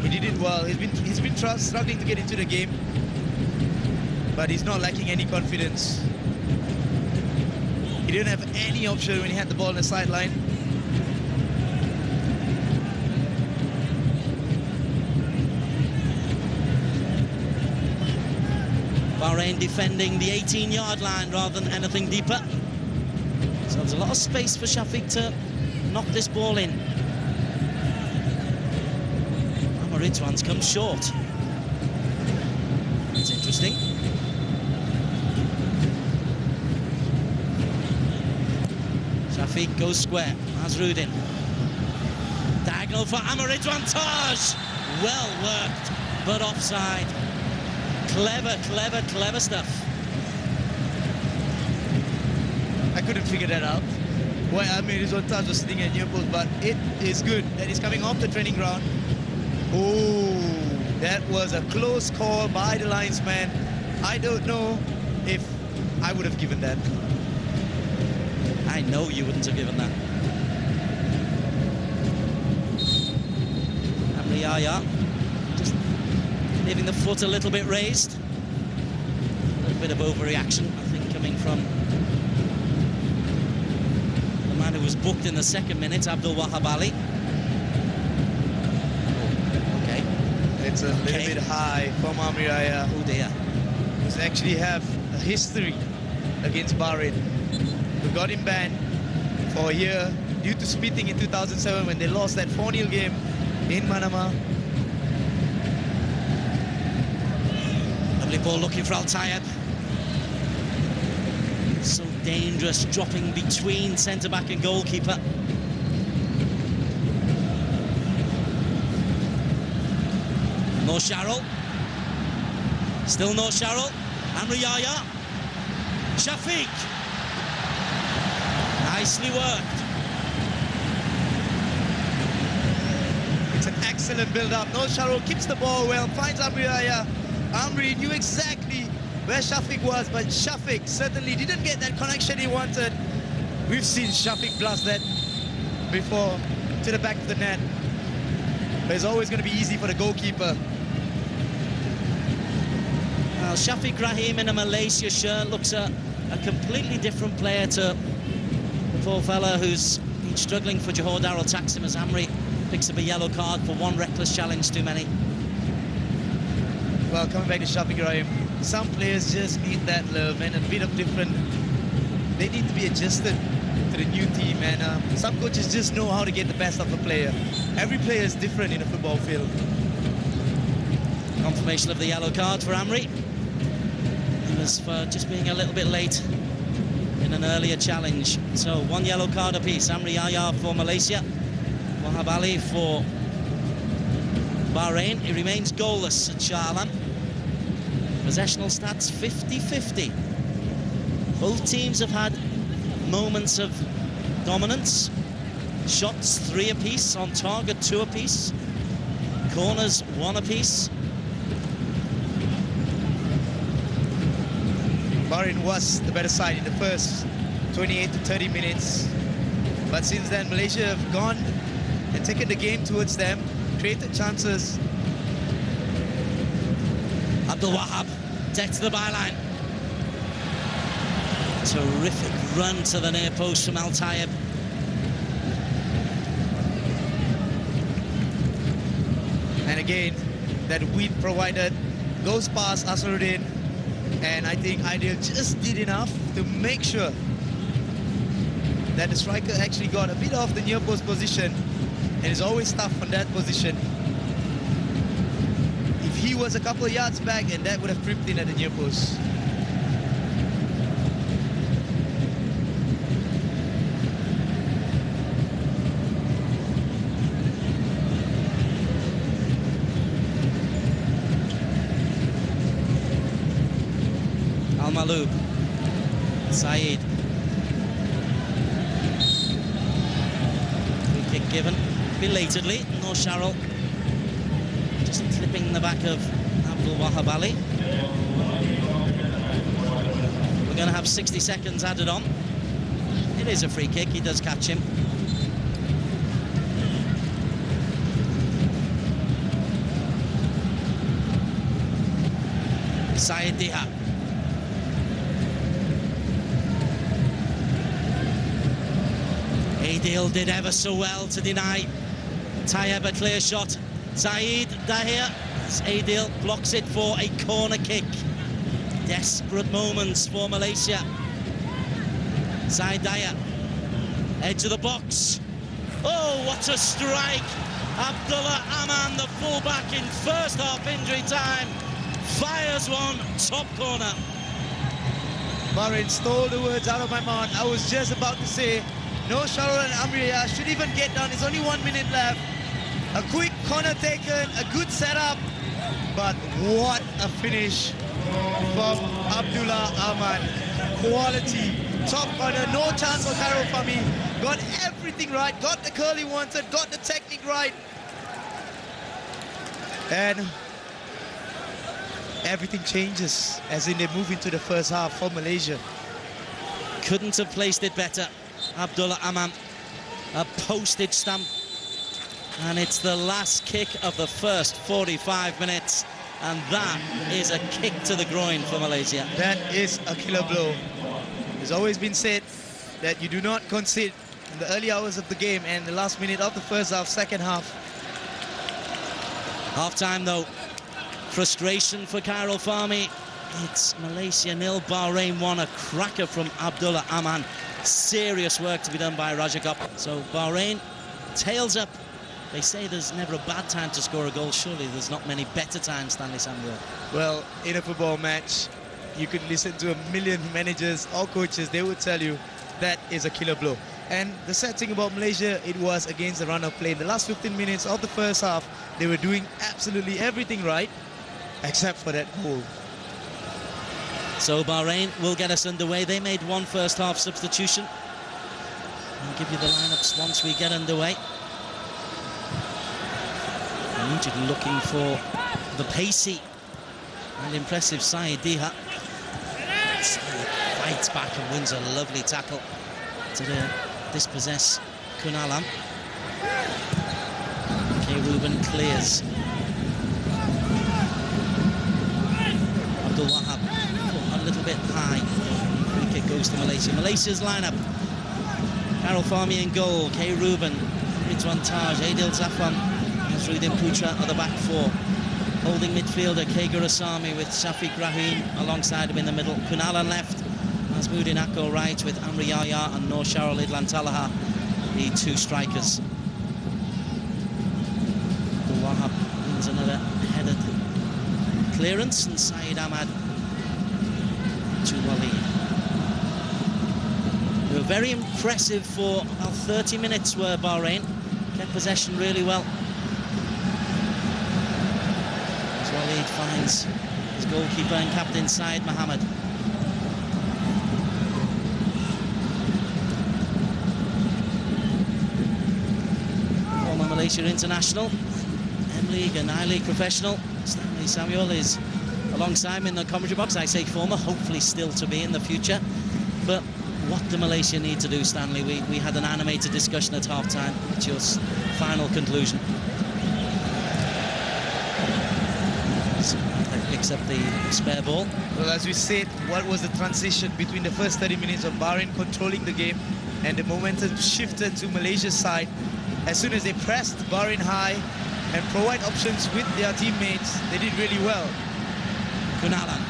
He did it well. He's been struggling to get into the game, but he's not lacking any confidence. He didn't have any option when he had the ball on the sideline. Bahrain defending the 18-yard line rather than anything deeper. So there's a lot of space for Shafiq to knock this ball in. Ridwan's come short. It's interesting. Shafiq goes square. Azruddin. Diagonal for Ridwan Taj. Well worked, but offside. Clever, clever, clever stuff. I couldn't figure that out. Why Ridwan Taj was sitting at near post, but it is good that he's coming off the training ground. Oh, that was a close call by the linesman. I don't know if I would have given that. I know you wouldn't have given that. Amriyaya just leaving the foot a little bit raised. A little bit of overreaction, I think, coming from the man who was booked in the second minute, Abdul Wahab Ali. It's a little bit high from Amriyaya. Oh dear. He actually have a history against Bahrain. We got him banned for a year due to spitting in 2007 when they lost that 4-0 game in Manama. Lovely ball looking for Al-Tayed. So dangerous, dropping between centre-back and goalkeeper. Noor Sharrell. Still Noor Sharrell. Amriyaya. Shafiq. Nicely worked. It's an excellent build-up. Noor Sharrell keeps the ball well, finds Amriyaya. Amri knew exactly where Shafiq was, but Shafiq certainly didn't get that connection he wanted. We've seen Shafiq blast that before to the back of the net. But it's always going to be easy for the goalkeeper. Well, Shafiq Rahim in a Malaysia shirt looks a completely different player to the poor fella who's been struggling for Johor Darul Taksim as Amri picks up a yellow card for one reckless challenge too many. Well, coming back to Shafiq Rahim, some players just need that love and a bit of different. They need to be adjusted to the new team, and some coaches just know how to get the best of the player. Every player is different in a football field. Confirmation of the yellow card for Amri. It was for just being a little bit late in an earlier challenge. So one yellow card apiece. Amri Yahya for Malaysia, Wahab Ali for Bahrain. He remains goalless at Shah Alam. Possessional stats 50-50. Both teams have had moments of dominance. Shots 3 apiece, on target 2 apiece. Corners 1 apiece. Bahrain was the better side in the first 28 to 30 minutes. But since then, Malaysia have gone and taken the game towards them, created chances. Abdul Wahab, deck to the byline. Terrific run to the near post from Al Tayyib. And again, that width provided goes past Asruddin. And I think Aidil just did enough to make sure that the striker actually got a bit off the near post position. And it's always tough on that position. If he was a couple of yards back, and that would have tripped in at the near post. Al-Maloub, Saeed. Free kick given belatedly. No Sharrell. Just clipping the back of Abdul Wahab Ali. We're going to have 60 seconds added on. It is a free kick. He does catch him. Saeed Diha. Aidil did ever so well to deny Tayyib a clear shot. Saeed Dahir, Aidil blocks it for a corner kick. Desperate moments for Malaysia. Saeed Dahir, edge of the box. Oh, what a strike! Abdullah Aman, the fullback in first half injury time, fires one top corner. Bahrain stole the words out of my mouth. I was just about to say, no Sharrell and Amriya should even get down. It's only 1 minute left. A quick corner taken, a good setup. But what a finish from Abdullah Aman. Quality, top corner, no chance for Khairul Fahmi. Got everything right, got the curl he wanted, got the technique right. And everything changes as in they move into the first half for Malaysia. Couldn't have placed it better. Abdullah Aman, a postage stamp, and it's the last kick of the first 45 minutes, and that is a kick to the groin for Malaysia. That is a killer blow. It's always been said that you do not concede in the early hours of the game and the last minute of the first half, second half. Half-time though, frustration for Khairul Fahmi. It's Malaysia 0, Bahrain 1, a cracker from Abdullah Aman. Serious work to be done by Rajakop. So Bahrain tails up. They say there's never a bad time to score a goal. Surely there's not many better times, Stanley Samuel. Well, in a football match, you could listen to a million managers or coaches. They would tell you that is a killer blow. And the sad thing about Malaysia, it was against the run of play. In the last 15 minutes of the first half, they were doing absolutely everything right, except for that goal. So Bahrain will get us underway. They made one first half substitution. I'll give you the lineups once we get underway. Egypt looking for the pacey and impressive Saeed Diha. Fights back and wins a lovely tackle to dispossess Kunalan. K. Ruben clears. Abdul Wahab a little bit high. Free kick goes to Malaysia. Malaysia's lineup: Karel Fahmy in goal, K. Ruben, Ridwan Taj, Adil Zafan, Nasruddin Putra are the back four. Holding midfielder K. Gurasami with Shafiq Rahim alongside him in the middle. Kunalan left, Masmoudin Akko right, with Amri Yahya and Noor Sharul Idlan Talaha, the two strikers. Abdul Wahab wins another headed clearance, and Saeed Ahmad to Waleed. They were very impressive for about 30 minutes, were Bahrain. Kept possession really well. As Waleed finds his goalkeeper and captain Saeed Mohammed. Former Malaysia international, M-League and I-League professional Stanley Samuel is alongside him in the commentary box. I say former, hopefully still to be in the future. But what do Malaysia need to do, Stanley? We had an animated discussion at half-time. What's your final conclusion? That picks up the spare ball. Well, as we said, what was the transition between the first 30 minutes of Bahrain controlling the game and the momentum shifted to Malaysia's side as soon as they pressed Bahrain high and provide options with their teammates. They did really well. Kunalan,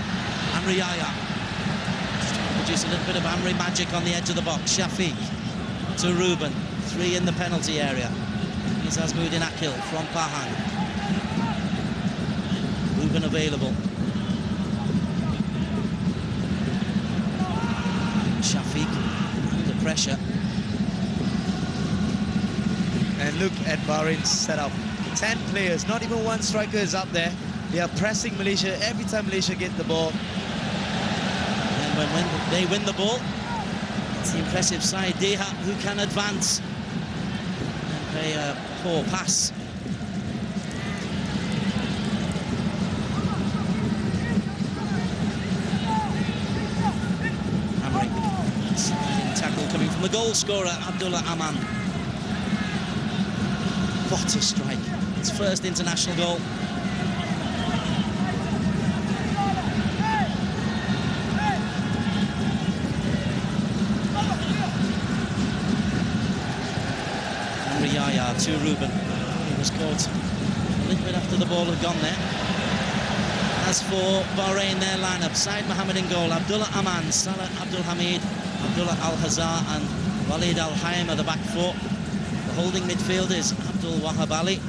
Amri Yahya, produce a little bit of Amri magic on the edge of the box. Shafiq to Ruben, 3 in the penalty area. Here's Azmuddin Akil from Pahang. Ruben available. Shafiq under pressure. And look at Bahrain's setup. 10 players, not even one striker is up there. They are pressing Malaysia every time Malaysia get the ball. And when they win the ball, it's the impressive Said Deha who can advance and play a poor pass. Amri, sliding tackle coming from the goal scorer Abdullah Aman. What a strike! His first international goal. Yahya to Ruben. He was caught a little bit after the ball had gone there. As for Bahrain, their lineup: Saeed Mohammed in goal, Abdullah Aman, Salah Abdul Hamid, Abdullah Al-Hazar and Walid Al-Haim are the back four. The holding midfielders: Abdul Wahab Ali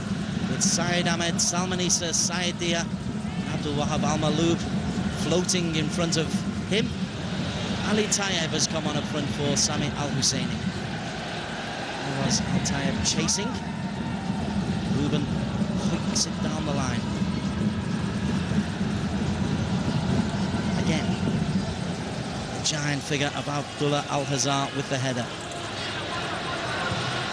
with Saeed Ahmed, Salman Issa, Saeed Dia, Abdul Wahab Al-Maloub floating in front of him. Ali Tayeb has come on up front for Sami Al-Husseini. Was Al-Tayeb chasing. Ruben hooks it down the line. Again, the giant figure of Abdullah Al-Hazar with the header.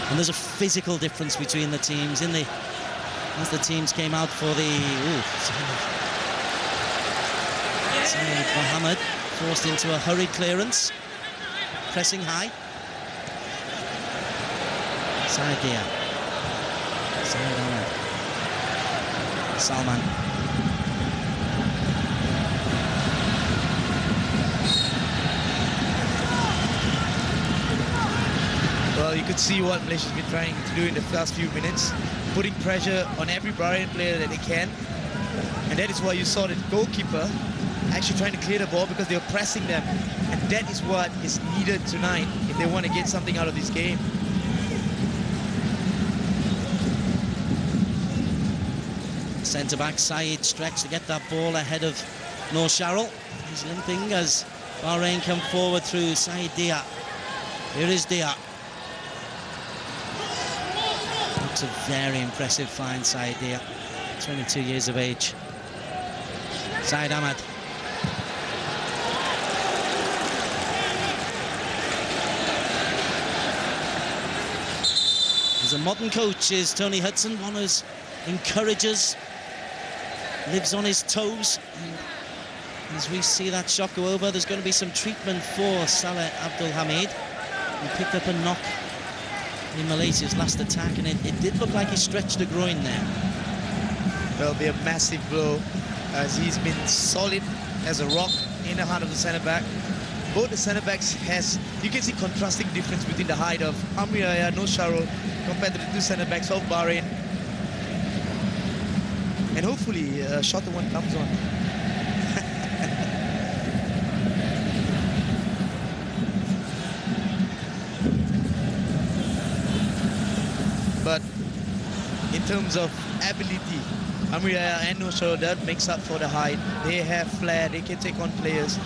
And there's a physical difference between the teams as the teams came out for the Saeed Mohammed forced into a hurried clearance, pressing high. Saeed Dia, Saeed Ahmed, Salman. Well, you could see what Malaysia's been trying to do in the first few minutes, putting pressure on every Bahrain player that they can. And that is why you saw the goalkeeper actually trying to clear the ball, because they were pressing them. And that is what is needed tonight if they want to get something out of this game. Centre-back Saeed stretched to get that ball ahead of Noor Sharul. He's limping as Bahrain come forward through Saeed Dia. Here is Dia. Looks a very impressive find, Saeed Dia. 22 years of age. Saeed Ahmad. He's a modern coach, is Tony Hudson, one who encourages, lives on his toes, and As we see that shot go over, there's going to be some treatment for Saleh Abdul Hamid. He picked up a knock in Malaysia's last attack, and it did look like he stretched a groin there. There'll be a massive blow, as he's been solid as a rock in the heart of the centre-back. Both the centre-backs you can see contrasting difference between the height of Amri Raya, No Sharul, compared to the two centre-backs of Bahrain. And hopefully a shorter one comes on. But in terms of ability, Amri Raya and No Sharul, that makes up for the height. They have flair, they can take on players.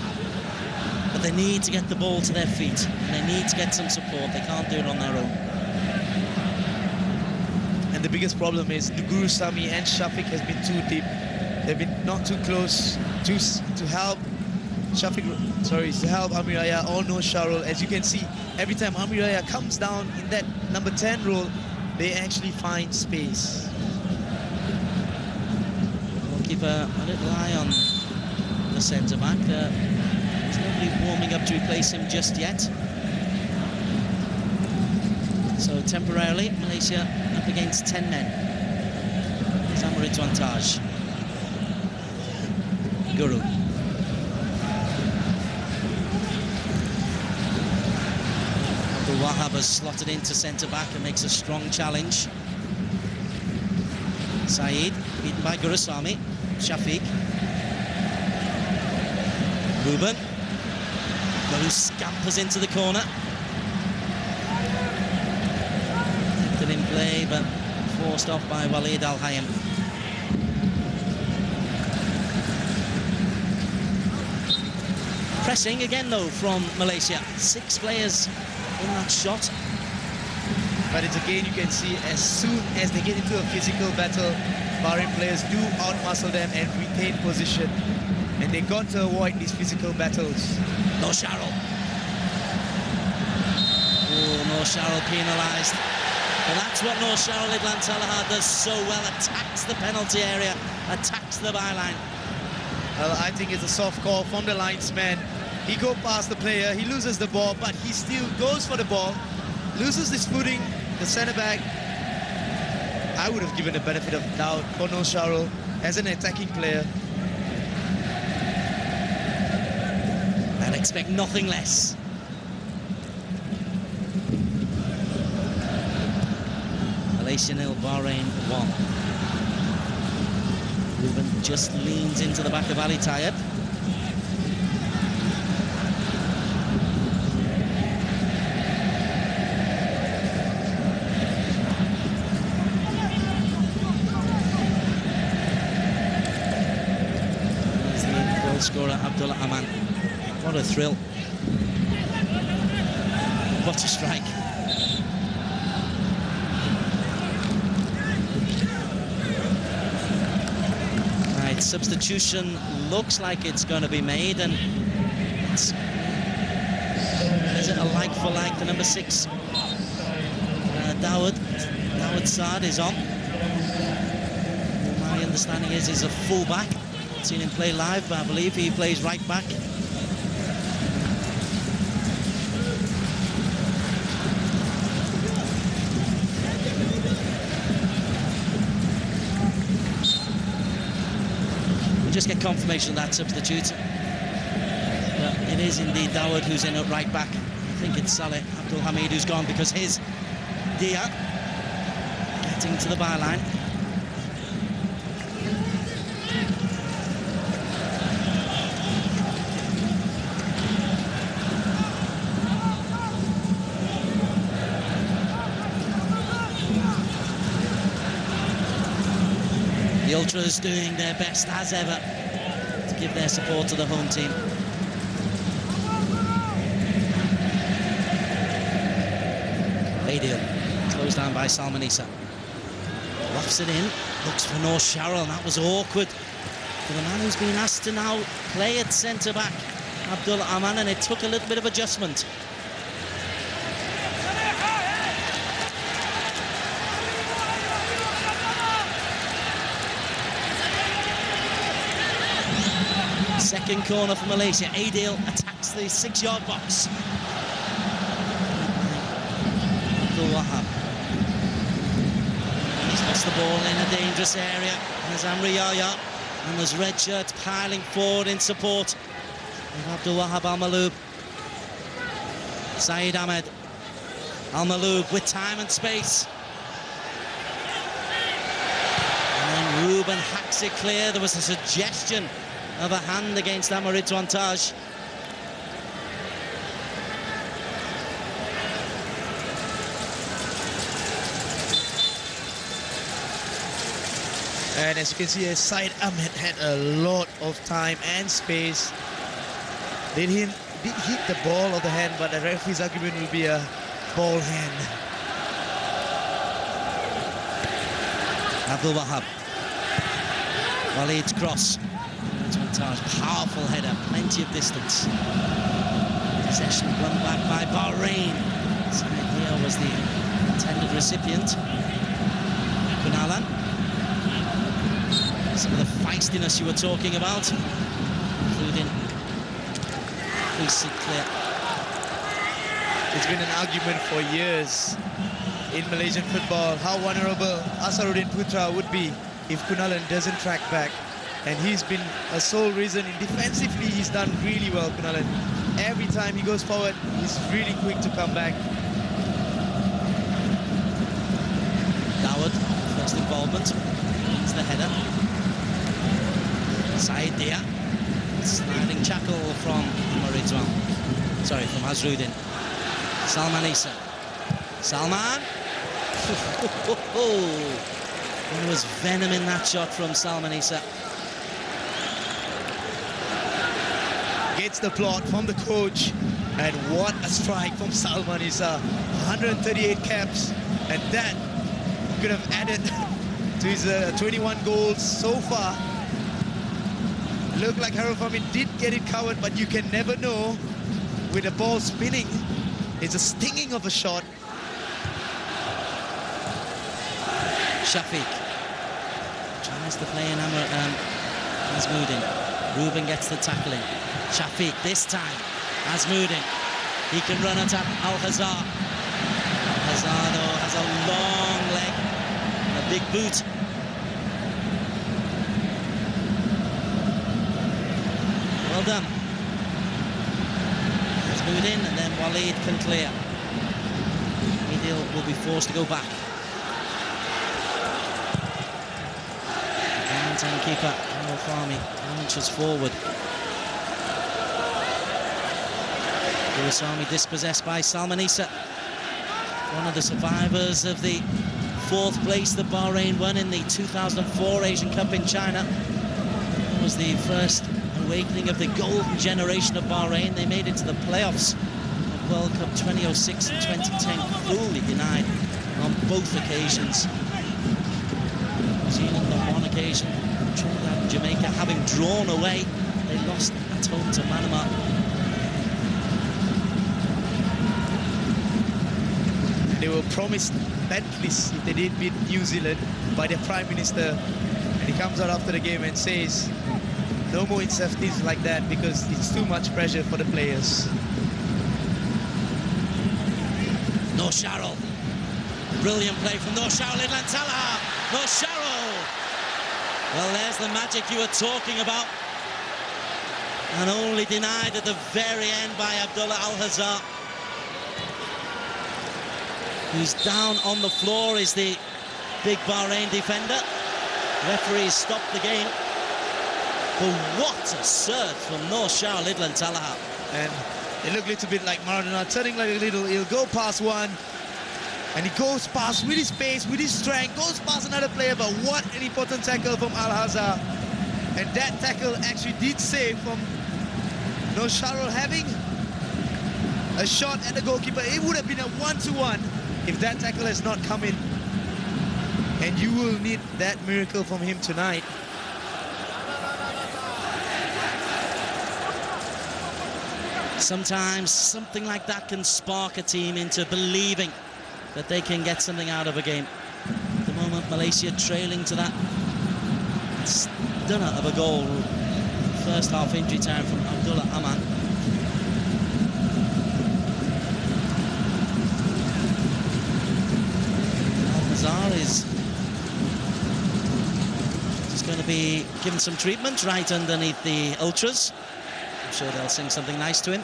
But they need to get the ball to their feet. They need to get some support. They can't do it on their own. And the biggest problem is Nuguru Sami and Shafiq has been too deep. They've been not too close to help to help Amri Raya or No Sharul. As you can see, every time Amri Raya comes down in that number 10 role, they actually find space. We'll keep a little eye on the centre-back. There's nobody warming up to replace him just yet. So temporarily, Malaysia up against 10 men. Here's Amr Ridwan-Taj. Guru. Abdul Wahab has slotted into centre-back and makes a strong challenge. Saeed, beaten by Gurusamy. Shafiq. Ruben. Guru scampers into the corner. Kept it in play, but forced off by Walid Al-Hayem. Pressing again, though, from Malaysia. 6 players in that shot. But it's again, you can see, as soon as they get into a physical battle, Bahrain players do outmuscle them and retain position. And they got to avoid these physical battles. No Sharul. Oh, No Sharul penalised. But that's what No Sharul Idlan Talahar does so well. Attacks the penalty area, attacks the byline. Well, I think it's a soft call from the linesman. He goes past the player, he loses the ball, but he still goes for the ball, loses his footing, the centre-back. I would have given the benefit of doubt for No Sharul as an attacking player. I'd expect nothing less. Malaysia 0, Bahrain 1. Ruben just leans into the back of Ali Tayyab. There's the goal scorer, Abdullah Aman. What a thrill. What a strike. Right, substitution looks like it's going to be made, and is it a like for like? The number 6, Dawood Saad is on. My understanding is he's a full-back. I've seen him play live, but I believe he plays right back. Just get confirmation of that substitute. But it is indeed Dawood who's in at right back. I think it's Saleh Abdul Hamid who's gone, because his Dia getting to the byline. The Ultras doing their best as ever to give their support to the home team. Badial, closed down by Salman Issa. Lofts it in, looks for No Sharul, and that was awkward for the man who's been asked to now play at centre-back, Abdullah Aman, and it took a little bit of adjustment. Second corner for Malaysia. Adil attacks the 6-yard box. Abdul Wahab. He's lost the ball in a dangerous area. There's Amri Yahya. And there's red shirts piling forward in support of Abdul Wahab Al-Maloub. Saeed Ahmed. Al-Maloub with time and space. And then Ruben hacks it clear. There was a suggestion of a hand against Ridwan Taj. And as you can see, Saeed Ahmed had a lot of time and space. Did hit the ball of the hand, but the referee's argument will be a ball hand. Abdul Wahab. Waleed's cross. Taj, powerful header, plenty of distance. Possession won back by Bahrain. Saeed here was the intended recipient. Kunalan. Some of the feistiness you were talking about, including clear. It's been an argument for years in Malaysian football how vulnerable Asaruddin Putra would be if Kunalan doesn't track back. And he's been a sole reason. Defensively, he's done really well, Kunalan. Every time he goes forward, he's really quick to come back. Dawood, first involvement, wins the header. Saeed Dia, sliding tackle from Ridwan. Sorry, from Azruddin. Salman Issa. Salman. There was venom in that shot from Salman Issa. Gets the plot from the coach, and what a strike from Salman Issa. 138 caps, and that could have added to his 21 goals so far. Looked like Khairul Fahmi did get it covered, but you can never know with the ball spinning. It's a stinging of a shot. Shafiq tries to play in Azmuddin. Ruben gets the tackling. Shafiq this time. Azmuddin. He can run at Al-Hazar. Al-Hazar though has a long leg and a big boot. Well done. Azmuddin, and then Waleed can clear. Adil will be forced to go back. And keeper Khairul Fahmi launches forward. Durrasami dispossessed by Salman Issa, one of the survivors of the 4th place that Bahrain won in the 2004 Asian Cup in China. It was the first awakening of the golden generation of Bahrain. They made it to the playoffs of World Cup 2006 and 2010, cruelly denied on both occasions. New Zealand on one occasion, Trinidad and Jamaica having drawn away, they lost at home to Myanmar. They were promised Bentleys if they did beat New Zealand by their Prime Minister, and he comes out after the game and says no more incentives like that because it's too much pressure for the players. Noor Sharrell. Brilliant play from Noor Sharrell in Lantala. Noor Sharrell. Well, there's the magic you were talking about. And only denied at the very end by Abdullah Al-Hazar. Who's down on the floor is the big Bahrain defender. Referees stopped the game. But what a serve from Noor Sharrell Idlan Talaha. And it looked a little bit like Maradona, turning like a little, he'll go past one, and he goes past with his pace, with his strength, goes past another player, but what an important tackle from Al-Hazar. And that tackle actually did save from Noor Sharrell having a shot at the goalkeeper. It would have been a 1-to-1 if that tackle has not come in. And you will need that miracle from him tonight. Sometimes something like that can spark a team into believing that they can get something out of a game. At the moment, Malaysia trailing to that stunner of a goal, first half injury time from Abdullah Aman. Al-Mazar is just going to be given some treatment right underneath the ultras. I'm sure they'll sing something nice to him.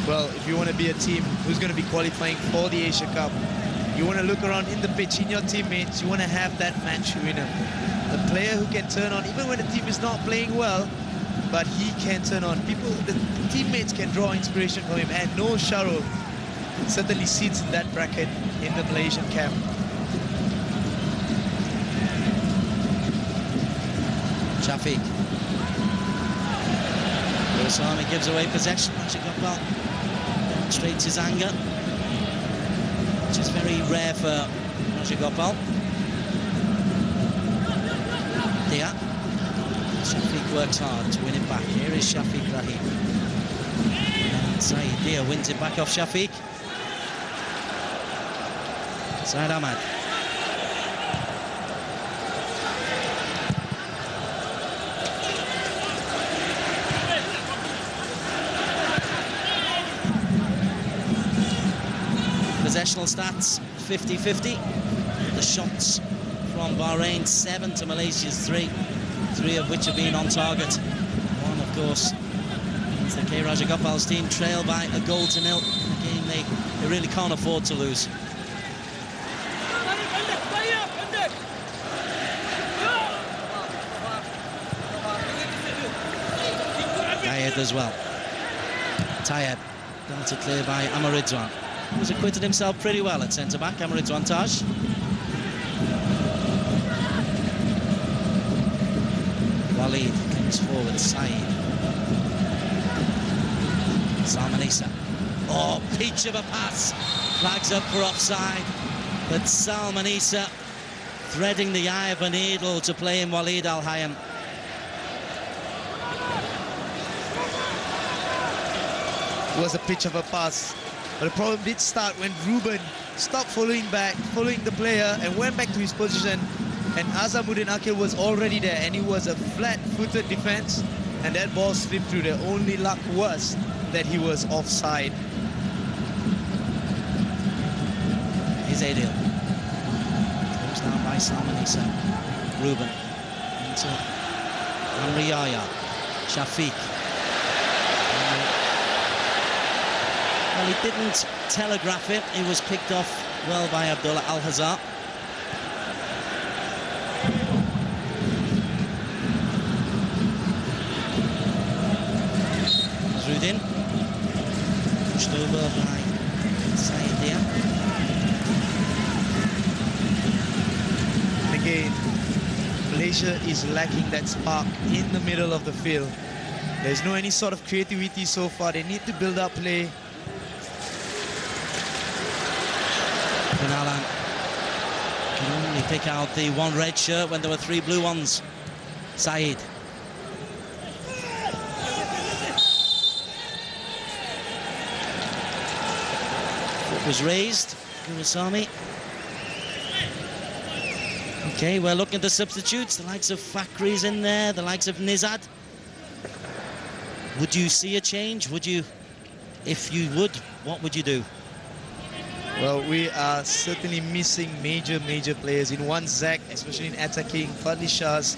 Well, if you want to be a team who's going to be qualifying for the Asia Cup, you want to look around in the pitch, in your teammates, you want to have that match winner. A player who can turn on, even when the team is not playing well, but he can turn on. The teammates can draw inspiration from him, and Noor Sharul certainly sits in that bracket in the Malaysian camp. Shafiq. Osami gives away possession. Rajagopal demonstrates his anger, which is very rare for Rajagopal. Dia. Shafiq works hard to win it back. Here is Shafiq Rahim. And Saeed Dia wins it back off Shafiq. Said Ahmad. Possessional stats 50-50. The shots from Bahrain 7 to Malaysia's 3 of which have been on target. One, of course, is the K. Rajagopal's team trail by a goal to nil. A game they really can't afford to lose. Tayeb as well. Tayeb belted clear by Amaridwan, who's acquitted himself pretty well at centre-back. Amaridwan Taj. Walid comes forward. Saeed. Salman Issa. Oh, peach of a pass. Flags up for offside. But Salman Issa threading the eye of a needle to play in Walid Al Hayam. It was a pitch of a pass. But the problem did start when Ruben stopped following the player, and went back to his position. And Azamuddin Akil was already there, and it was a flat-footed defense, and that ball slipped through. The only luck was that he was offside. Here's Adil. Goes down by Salman Issa. Ruben into Amri Yaya. Shafiq. Well, he didn't telegraph it. It was picked off well by Abdullah Al-Hazar. Azrudin. Pushed over by Saeed Dia. And again, Malaysia is lacking that spark in the middle of the field. There's no any sort of creativity so far. They need to build up play. Alan can only pick out the one red shirt when there were 3 blue ones. Saeed. Foot was raised. Gurusamy. Okay, we're looking at the substitutes. The likes of Fakhri's in there, the likes of Nizad. Would you see a change? Would you? If you would, what would you do? Well, we are certainly missing major players. In one, Zach, especially in attacking, Fadli Shahs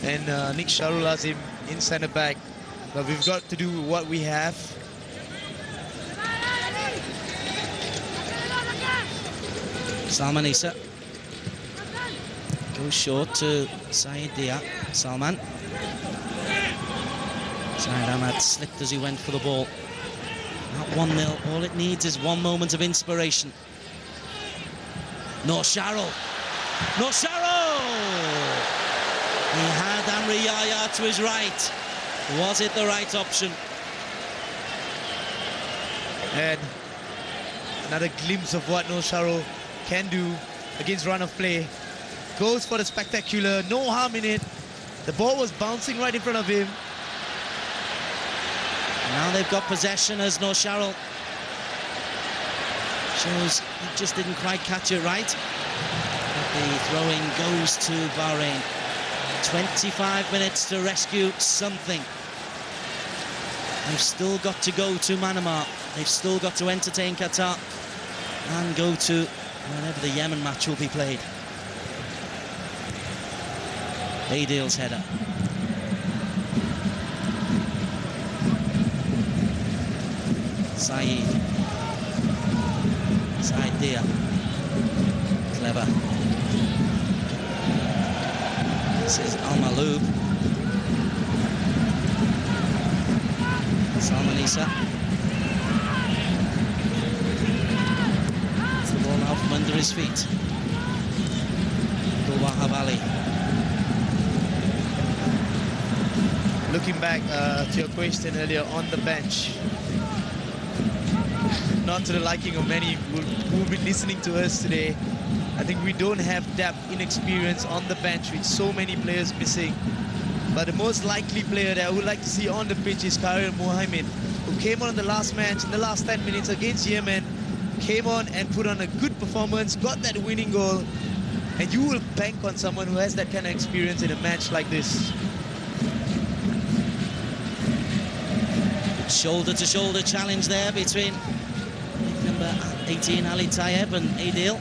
and Nick Sharul Azim in centre-back. But we've got to do what we have. Salman Issa goes short to Saeed Dia. Salman. Saeed Ahmad slipped as he went for the ball. At 1-0, all it needs is one moment of inspiration. Noor Sharul. Noor Sharul! He had Amri Yaya to his right. Was it the right option? And another glimpse of what Noor Sharul can do against run of play. Goes for the spectacular, no harm in it. The ball was bouncing right in front of him. Now they've got possession as Noor Sharul. Shows he just didn't quite catch it right. But the throw-in goes to Bahrain. 25 minutes to rescue something. They've still got to go to Manama. They've still got to entertain Qatar and go to whenever the Yemen match will be played. Adil's header. Said Dia. Clever. This is Al Maloub. Salman Issa. The ball out from under his feet. Wahab Ali. Looking back to your question earlier on the bench, not to the liking of many who've been listening to us today. I think we don't have depth, inexperience on the bench with so many players missing. But the most likely player that I would like to see on the pitch is Khairul Mohammed, who came on in the last match, in the last 10 minutes against Yemen, came on and put on a good performance, got that winning goal. And you will bank on someone who has that kind of experience in a match like this. Shoulder-to-shoulder challenge there between number 18 Ali Tayeb and Adil.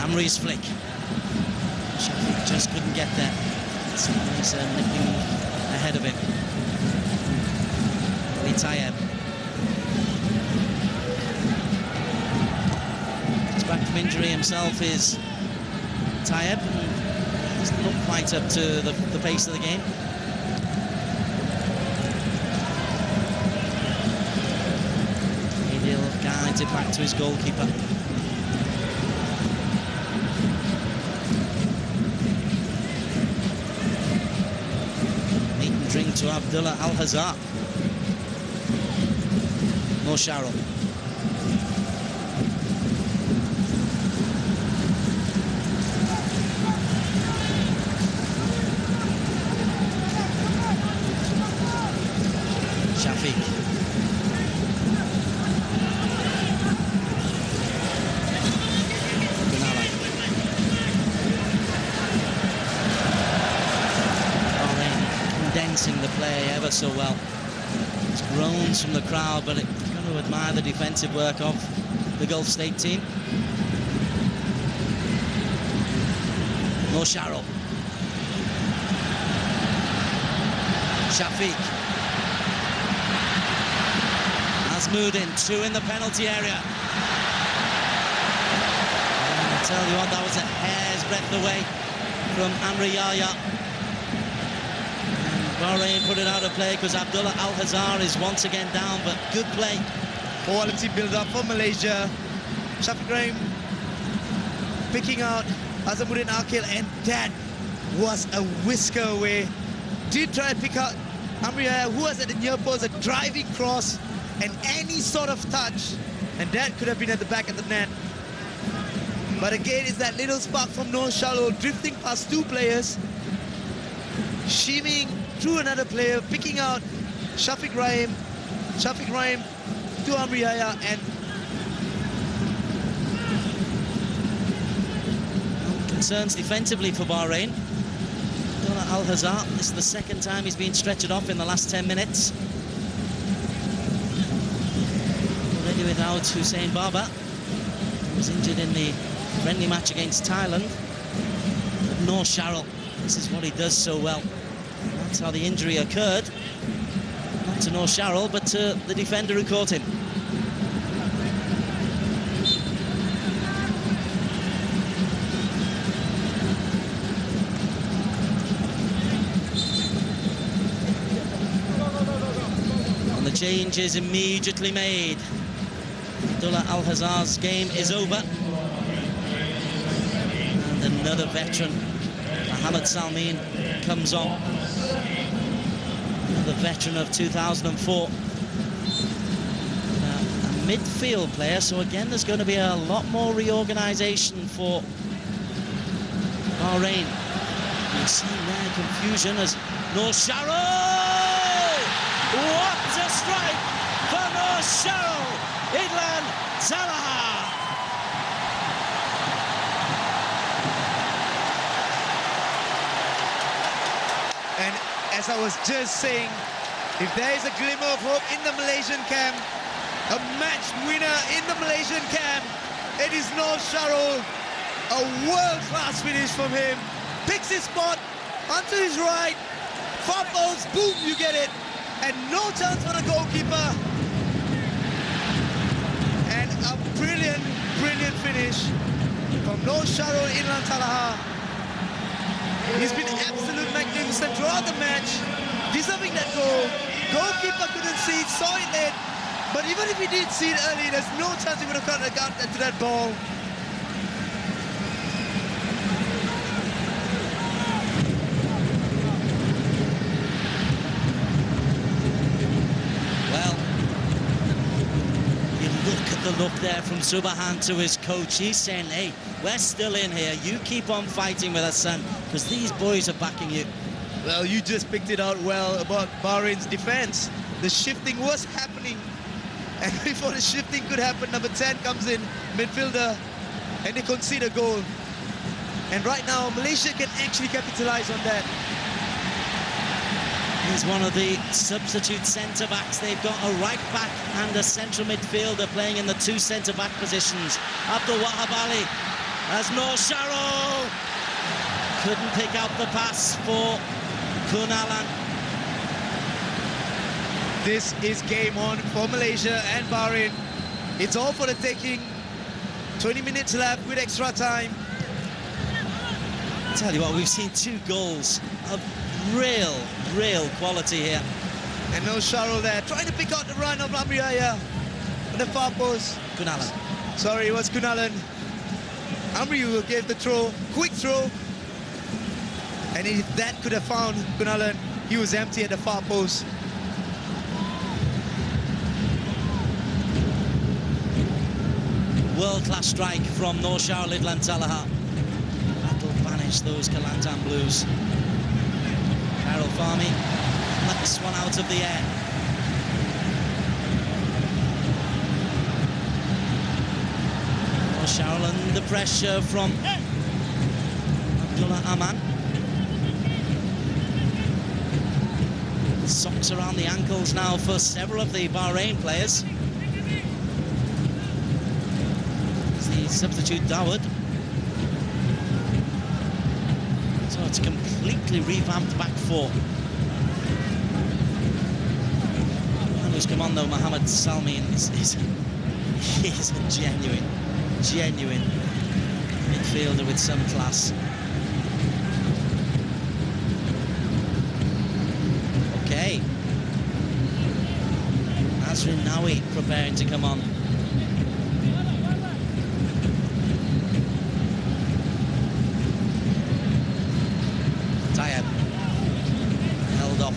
Amri's flick. Shafiq just couldn't get there. He's nipping ahead of him. Ali Tayeb. He's back from injury himself is Tayeb. Doesn't look quite up to the pace of the game. Adil guides it back to his goalkeeper. Drink to Abdullah Al-Hazar. Mo Sharrell. Shafiq. Condensing the play ever so well. It's groans from the crowd, but it's going to admire the defensive work of the Gulf State team. Mo Sharrell. Shafiq. Azmuddin, two in the penalty area. And I tell you what, that was a hair's breadth away from Amri Yahya. Bahrain put it out of play because Abdullah Al-Hazar is once again down, but good play. Quality build-up for Malaysia. Shafiq Rahim picking out Azmuddin Akil, and that was a whisker away. Did try to pick out Amri Yahya, who was at the near post, a driving cross, and any sort of touch, and that could have been at the back of the net. But again, it's that little spark from Noor Shalol, drifting past two players, shimmying through another player, picking out Shafiq Rahim to Amri Yahya, and concerns defensively for Bahrain. Abdullah Al-Hazar, this is the second time he's been stretched off in the last 10 minutes. Already without Hussein Baba, who was injured in the friendly match against Thailand. But Noor Sharrell, this is what he does so well. That's how the injury occurred. Not to Noor Sharrell, but to the defender who caught him. And the change is immediately made. Abdullah Al-Hazar's game is over. And another veteran, Mohamed Salmin, comes on. The veteran of 2004. A midfield player, so again there's going to be a lot more reorganisation for Bahrain. You've seen their confusion as Noor Sharrell! What a strike for Noor Sharrell! Idlan Talaha! And as I was just saying, if there is a glimmer of hope in the Malaysian camp, a match winner in the Malaysian camp, it is Noor Sharrell. A world-class finish from him. Picks his spot, onto his right, far post, boom, you get it. And no chance for the goalkeeper. And a brilliant, brilliant finish from Noor Sharrell Idlan Talaha. He's been absolute magnificent throughout the match, deserving that goal. Goalkeeper couldn't see it, saw it late, but even if he did see it early, there's no chance he would have got to that ball. Well, you look at the look there from Subhan to his coach. He's saying, hey, we're still in here. You keep on fighting with us, son, because these boys are backing you. Well, you just picked it out well about Bahrain's defense. The shifting was happening. And before the shifting could happen, number 10 comes in, midfielder, and they concede a goal. And right now, Malaysia can actually capitalize on that. He's one of the substitute centre-backs. They've got a right-back and a central midfielder playing in the two centre-back positions. Abdul Wahab Ali as Noor Sharrell couldn't pick out the pass for Kunalan. This is game on for Malaysia and Bahrain. It's all for the taking. 20 minutes left with extra time. I tell you what, we've seen 2 goals of real quality here. And Noor Sharrell there, trying to pick out the run of Amriaya on the far post. Kunalan. Sorry, it was Kunalan. Amri gave the throw, quick throw. And if that could have found Kunalan, he was empty at the far post. World-class strike from Noor Sharrell Idlan Talaha. That'll banish those Kelantan Blues. Carol Farmi knocks one out of the air. Noor Sharrell under pressure from Abdullah Aman. Socks around the ankles now for several of the Bahrain players. The substitute Dawood. So it's a completely revamped back four. And who's come on though, Mohamed Salmi, is a genuine midfielder with some class. Okay. Nazrin Nawi preparing to come on.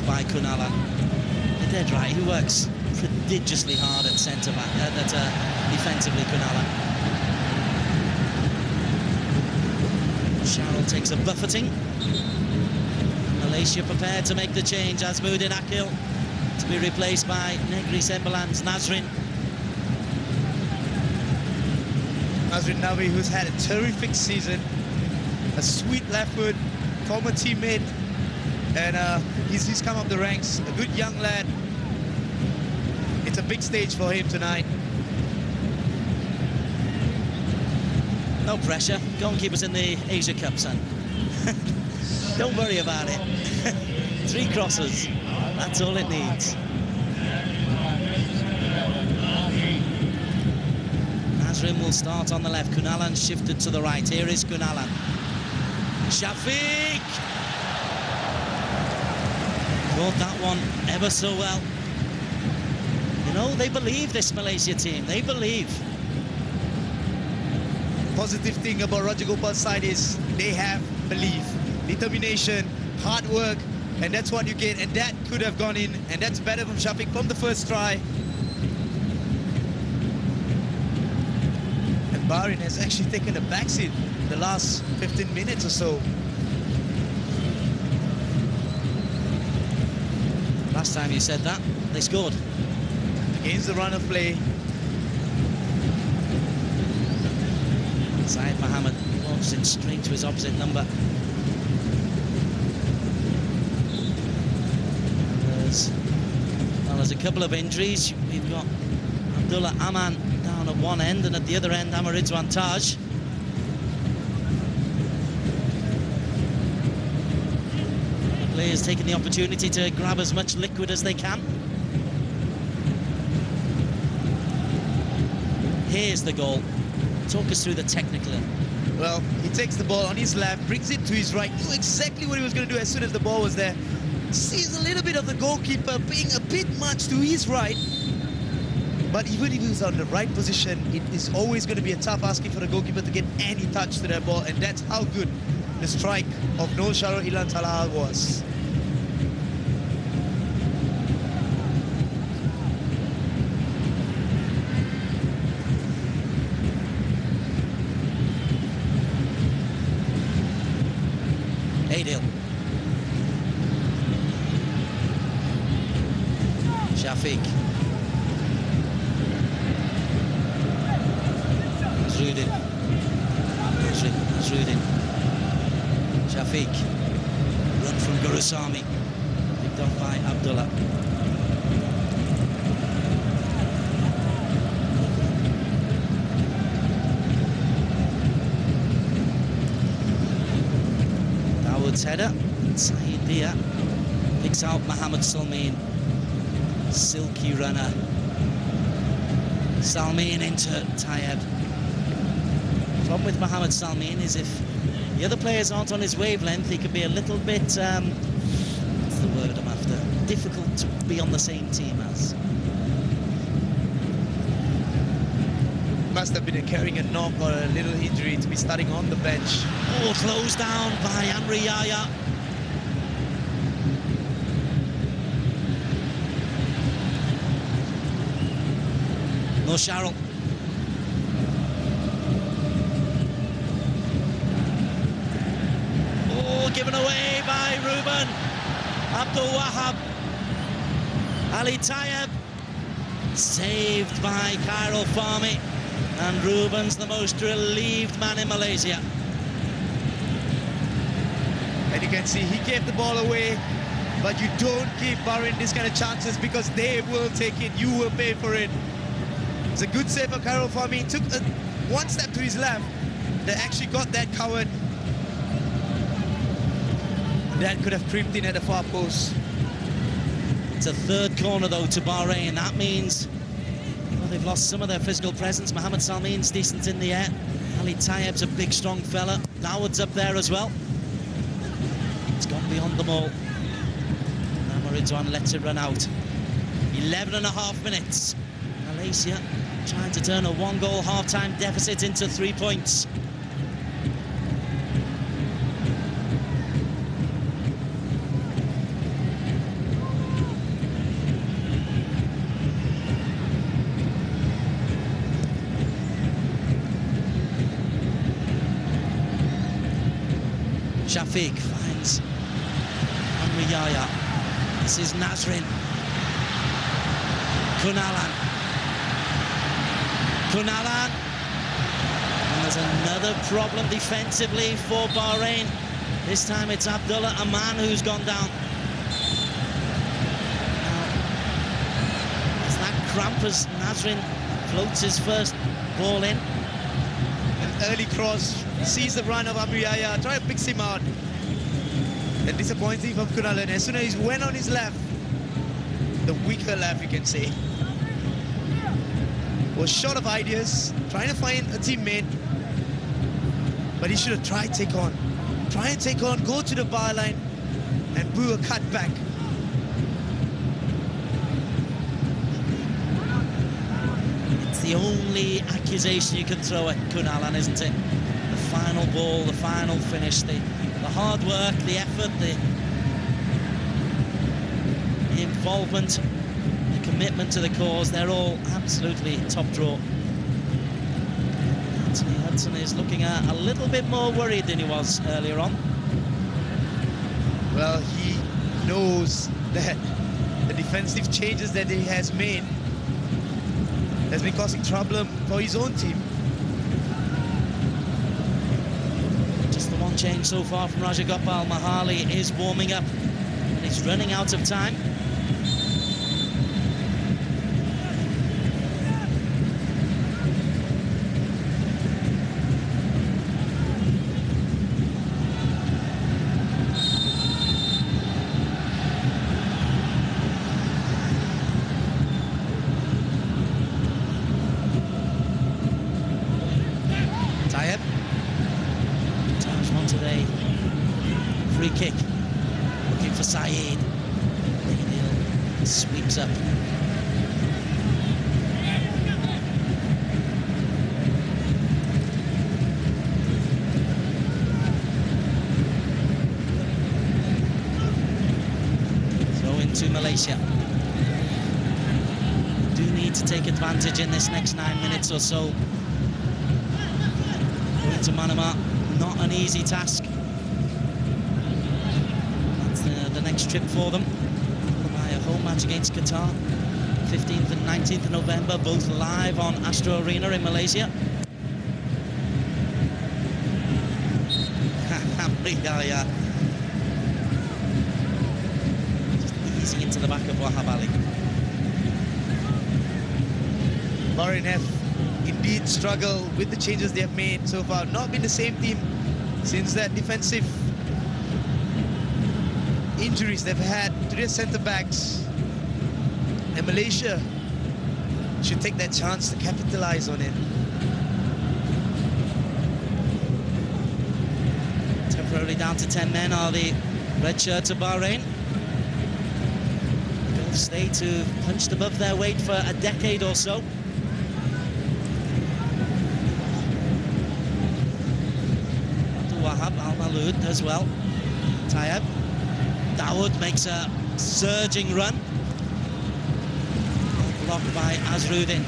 By Kunalan. You're dead right, he works prodigiously hard at centre-back, defensively, Kunalan. Sharrell takes a buffeting. Malaysia prepared to make the change. Azmuddin Akil to be replaced by Negri Sembalans Nazrin. Nazrin Nawi, who's had a terrific season. A sweet left foot, former teammate. And he's come up the ranks, a good young lad. It's a big stage for him tonight. No pressure. Go and keep us in the Asia Cup, son. Don't worry about it. 3 crosses. That's all it needs. Nazrin will start on the left. Kunalan shifted to the right. Here is Kunalan. Shafiq! Caught that one ever so well. You know, they believe, this Malaysia team. They believe. Positive thing about Raja Gopal's side is they have belief, determination, hard work, and that's what you get. And that could have gone in, and that's better from Shafiq from the first try. Bahrain has actually taken a backseat the last 15 minutes or so. Last time you said that, they scored. Against the run of play. Syed Mohammed launches it straight to his opposite number. There's a couple of injuries. We've got Abdullah Aman down at one end, and at the other end, Amar Ridwan Taj. The players taking the opportunity to grab as much liquid as they can. Here's the goal. Talk us through the technical. Well, he takes the ball on his left, brings it to his right, knew exactly what he was going to do as soon as the ball was there. Sees a little bit of the goalkeeper being a bit much to his right. But even if he was on the right position, it is always going to be a tough asking for the goalkeeper to get any touch to that ball. And that's how good the strike of Noor Shahrul Ilan Talal was. Adil. Shafiq. Zrudin. Shafiq. Run from Gurusami. Picked off by Abdullah. Dawood's header. Saeed Dia picks out Mohammed Salmin. Silky runner. Salmin into Tayeb. The problem with Mohammed Salmin is if the other players aren't on his wavelength, he can be a little bit, what's the word I'm after? Difficult to be on the same team as. Must have been carrying a knock or a little injury to be starting on the bench. Oh, closed down by Amri Yahya. Noor Shahrul. Oh, given away by Ruben. Abdul Wahab. Ali Tayeb. Saved by Khairul Fahmy. And Ruben's the most relieved man in Malaysia. And you can see he gave the ball away, but you don't give Bahrain this kind of chances because they will take it, you will pay for it. It's a good save for Khairul Fahmy. He took one step to his left. They actually got that covered. That could have creeped in at the far post. It's a third corner, though, to Bahrain. That means they've lost some of their physical presence. Mohammed Salmin's decent in the air. Ali Tayeb's a big, strong fella. Dawood's up there as well. It's gone beyond them all. Amar Ridwan lets it run out. 11.5 minutes. Malaysia trying to turn a one-goal half-time deficit into 3 points. Shafiq finds Amri Yahya. This is Nazrin. Kunalan. And there's another problem defensively for Bahrain. This time it's Abdullah Aman who's gone down. Is that cramp as Nazrin floats his first ball in? An early cross, sees the run of Amri Yahya, try to pick him out. And disappointing from Kunalan. As soon as he went on his left, the weaker left you can say, was short of ideas, trying to find a teammate, but he should have tried take on. Try and take on, go to the byline, and do a cutback. It's the only accusation you can throw at Kunalan, isn't it? The final ball, the final finish, the hard work, the effort, the involvement, commitment to the cause, they're all absolutely top draw. But Hudson is looking a little bit more worried than he was earlier on. Well, he knows that the defensive changes that he has made has been causing trouble for his own team. Just the one change so far from Rajagopal. Mahali is warming up and he's running out of time. Free kick, looking for Saeed. Sweeps up. Throw into Malaysia. Do need to take advantage in this next 9 minutes or so. Going to Manama, not an easy task. The next trip for them. By a home match against Qatar, 15th and 19th of November, both live on Astro Arena in Malaysia. Just easing into the back of Wahab Ali. Bahrain have indeed struggled with the changes they have made so far. Not been the same team since that defensive injuries they've had to their centre-backs, and Malaysia should take that chance to capitalize on it. Temporarily down to 10 men are the red shirts of Bahrain. Gulf States who've punched above their weight for a decade or so. Abdul Wahab Al-Maloud as well. Tayyab. Dawood makes a surging run. Blocked by Azruddin.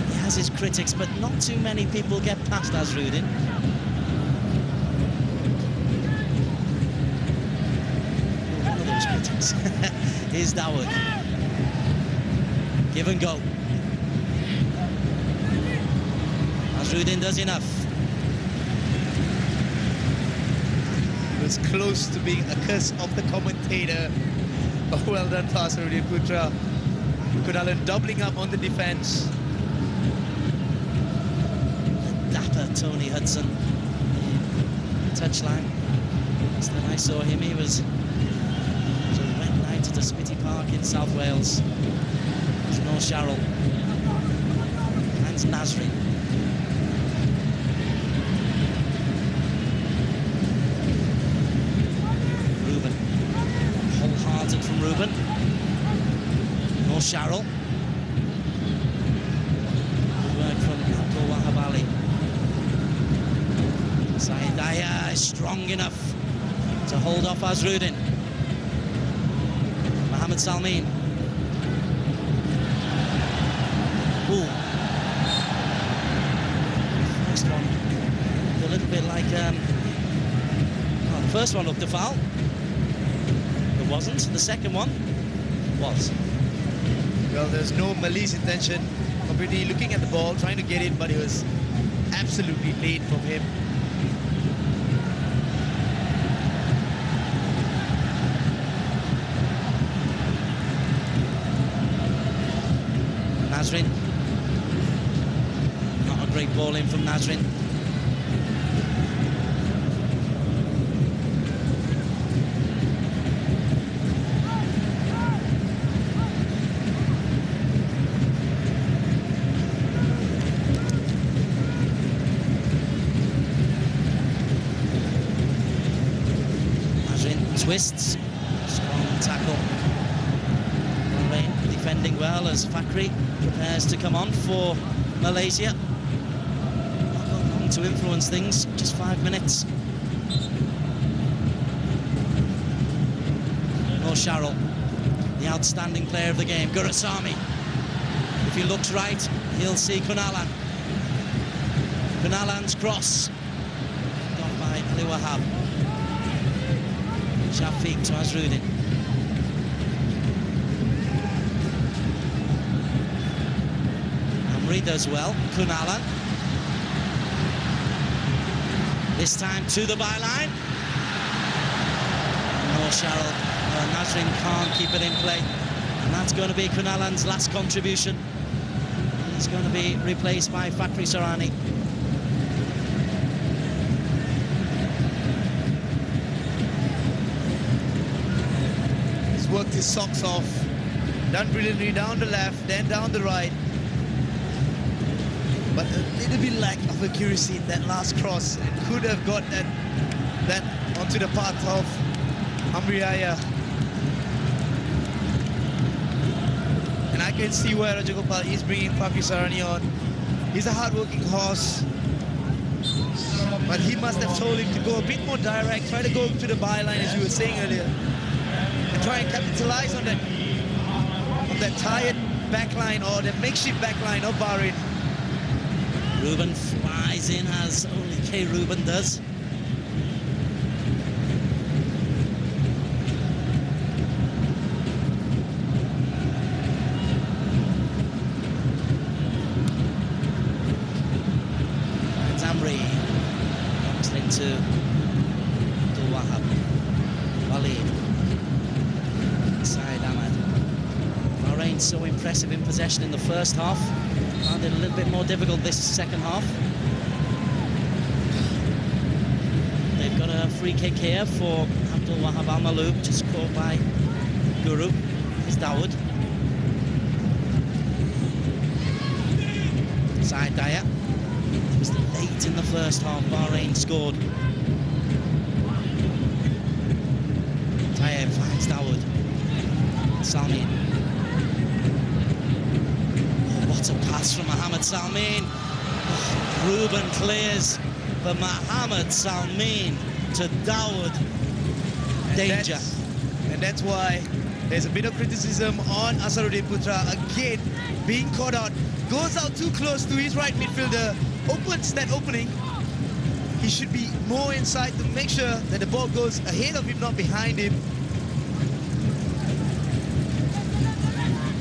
He has his critics, but not too many people get past Azruddin. One of those critics is Dawood. Give and go. Azruddin does enough. Close to being a curse of the commentator. Oh, well done pass, Rudy Putra. Kunalan doubling up on the defense. The dapper Tony Hudson. Touchline. Last time I saw him, it was a wet night at a Spitty Park in South Wales. It's North Sharrell. And Nasri. From Ruben. North Sharrell. Good work from Abdul Wahab Ali. Saidaya is strong enough to hold off Azruddin. Mohammed Salmin. Ooh. First one. A little bit like... well, the first one looked a foul. Wasn't. The second one was. Well, there's no malice intention. Completely looking at the ball, trying to get it, but it was absolutely late from him. Nazrin. Not a great ball in from Nazrin. Twists, strong tackle. Bahrain defending well as Fakri prepares to come on for Malaysia. Not got long to influence things, just 5 minutes. North Sharrell, the outstanding player of the game, Gurasami. If he looks right, he'll see Kunalan. Kunalan's cross. Done by Ali Wahab. Shafiq to Azruddin. Amri does well. Kunalan. This time to the byline. No, Cheryl. Nazrin can't keep it in play. And that's going to be Kunalan's last contribution. He's going to be replaced by Fakhri Sarani. He's worked his socks off. Done brilliantly down the left, then down the right. But a little bit lack of accuracy in that last cross. It could have got that onto the path of Amriaya. And I can see where Rajagopal is bringing Fakhri Sarani on. He's a hard-working horse. But he must have told him to go a bit more direct, try to go to the byline, as you were saying earlier. And try and capitalize on that tired backline or the makeshift backline of Bahrain. Ruben flies in as only K. Ruben does. Zamri comes into Abdul Wahab. Walid. Saeed Ahmad. Bahrain so impressive in possession in the first half. Found it a little bit more difficult this second half. They've got a free kick here for Abdul Wahab Al Maloub, just caught by Guru. Here's Dawood. Saeed Daya. It was late in the first half, Bahrain scored. Daya finds Dawood. Salmin. What a pass from Mohamed Salmin. Oh, Ruben clears for Mohamed Salmin to Dawood. Danger. And that's why there's a bit of criticism on Asaruddin Putra. Again, being caught out. Goes out too close to his right midfielder. Opens that opening. He should be more inside to make sure that the ball goes ahead of him, not behind him.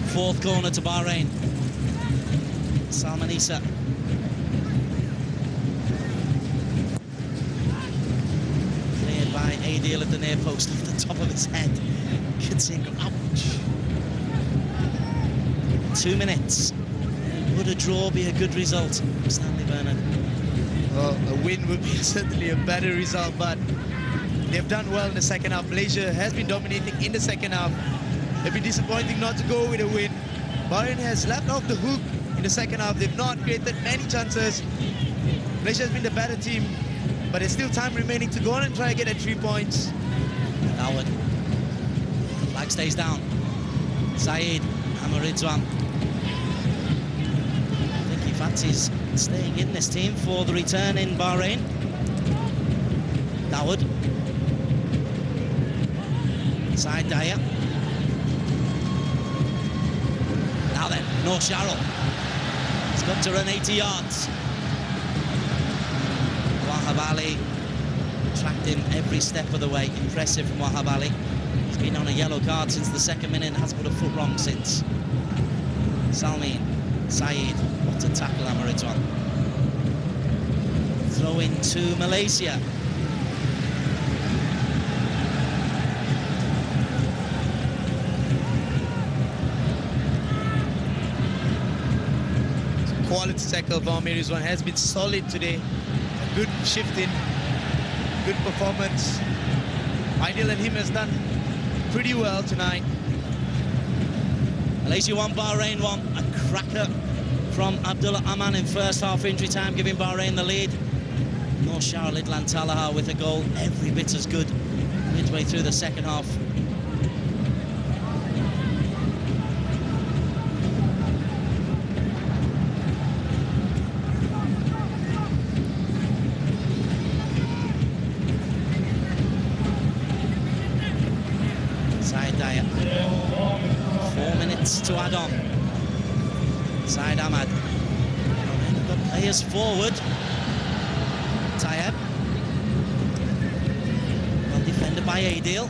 Fourth corner to Bahrain. Salman Issa. Cleared by Adil at the near post off the top of his head. Kidsing, ouch. 2 minutes. Would a draw be a good result, Stanley Bernard? Well, a win would be certainly a better result, but they've done well in the second half. Malaysia has been dominating in the second half. It'd be disappointing not to go with a win. Bahrain has left off the hook in the second half. They've not created many chances. Malaysia has been the better team, but there's still time remaining to go on and try to get at 3 points. Howard. The flag stays down. Saeed Amaridwan. I think he fancies staying in this team for the return in Bahrain. Dawood. Saeed Daya. Now then, Noor Sharrell. He's got to run 80 yards. Wahab Ali tracked him every step of the way. Impressive from Wahab Ali. He's been on a yellow card since the second minute and has put a foot wrong since. Salmin, Saeed, what a tackle, Amaridwan. Throw in to Malaysia. Quality tackle from Amaridwan has been solid today. A good shifting, good performance. Aidil and him has done pretty well tonight. Malaysia 1, Bahrain 1. A cracker from Abdullah Aman in first half injury time, giving Bahrain the lead. Noor Sharrell Idlan Talaha with a goal every bit as good midway through the second half. Saeed Daya. 4 minutes to add on. Ahmad. They've got players forward. Tayeb. Well defended by Adil.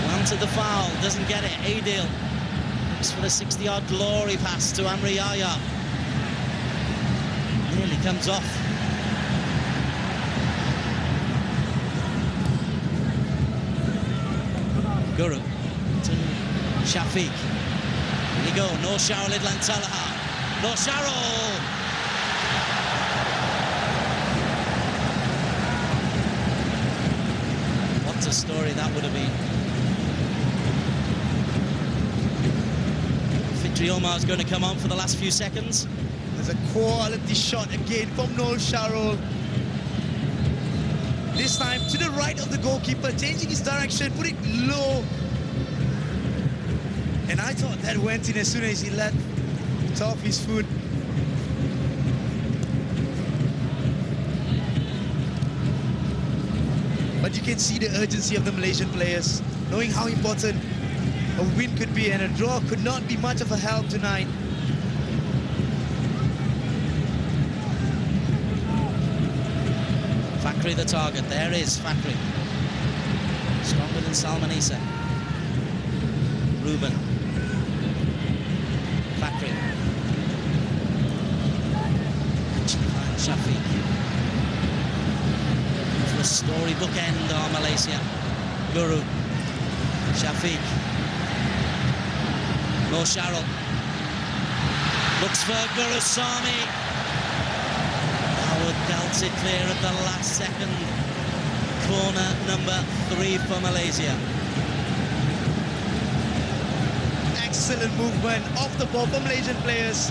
Wanted the foul, doesn't get it. Adil looks for a 60-yard glory pass to Amri Yahya. Nearly comes off. Guru to Shafiq. Here we go. No Sharul Idlan Talaha. No Sharul. What a story that would have been. Fitri Omar's going to come on for the last few seconds. There's a quality shot again from Noel Sharul. This time to the right of the goalkeeper, changing his direction, put it low. And I thought that went in as soon as he let it off his foot. But you can see the urgency of the Malaysian players, knowing how important a win could be, and a draw could not be much of a help tonight. Fakri the target. There is Fakri. Stronger than Salman Issa. Ruben. Fakri. Shafiq. For a storybook end on Malaysia. Guru. Shafiq. No Sharul. Looks for Guru Sami. Howard belts it clear at the last second. Corner number 3 for Malaysia. Excellent movement off the ball for Malaysian players.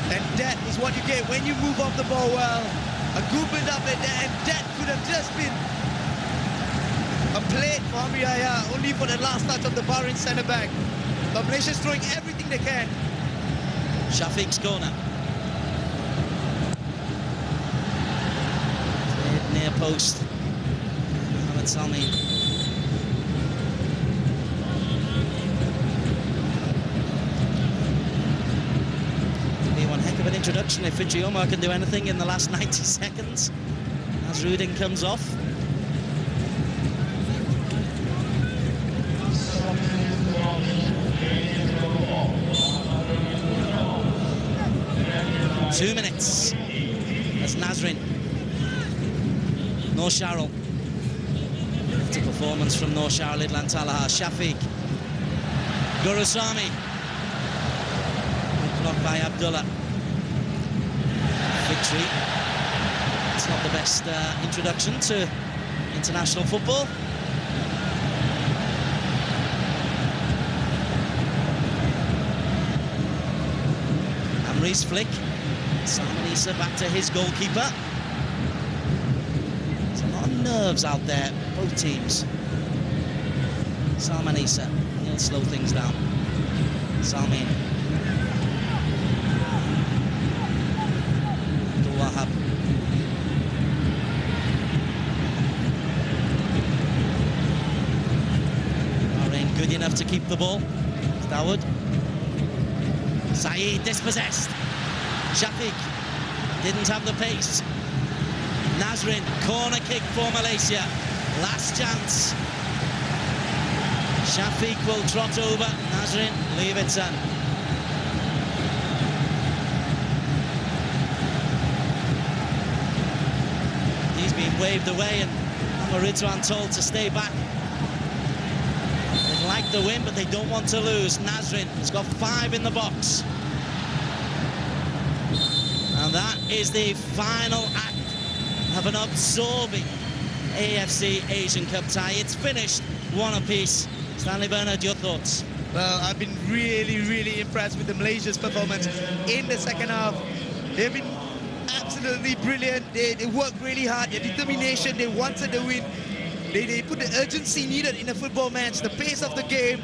And that is what you get when you move off the ball well. A good build up like that, and that could have just been a play for Amri Yahya, only for the last touch of the Bahrain centre-back. But Malaysia's throwing everything they can. Shafiq's corner. Near post. Mohamed Salmi. Be one heck of an introduction if Fitri Omar can do anything in the last 90 seconds. Nasruddin comes off. Two minutes. That's Nazrin. Noor Sharul. Better performance from Noor Sharul Idlan Talaha. Shafiq. Gurusami. Blocked by Abdullah. Victory. It's not the best introduction to international football. Amri's flick. Salman Issa back to his goalkeeper. There's a lot of nerves out there, both teams. Salman Issa, he'll slow things down. Salmin. Abdul Wahab. Bahrain good enough to keep the ball. Dawood. Saeed dispossessed. Shafiq didn't have the pace. Nazrin, corner kick for Malaysia. Last chance. Shafiq will trot over. Nazrin, leave it, son. He's been waved away, and Ridwan told to stay back. They'd like the win, but they don't want to lose. Nazrin has got 5 in the box. And that is the final act of an absorbing AFC Asian Cup tie. It's finished, 1 apiece. Stanley Bernard, your thoughts? Well, I've been really impressed with the Malaysia's performance in the second half. They've been absolutely brilliant. They worked really hard, their determination, they wanted the win. They put the urgency needed in a football match, the pace of the game,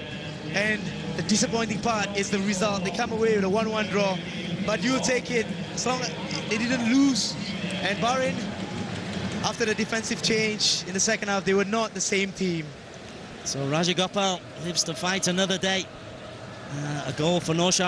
and the disappointing part is the result. They come away with a 1-1 draw, but you'll take it as long as they didn't lose. And Bahrain, after the defensive change in the second half, they were not the same team. So Raja Gopal lives to fight another day. A goal for Noor Sharul.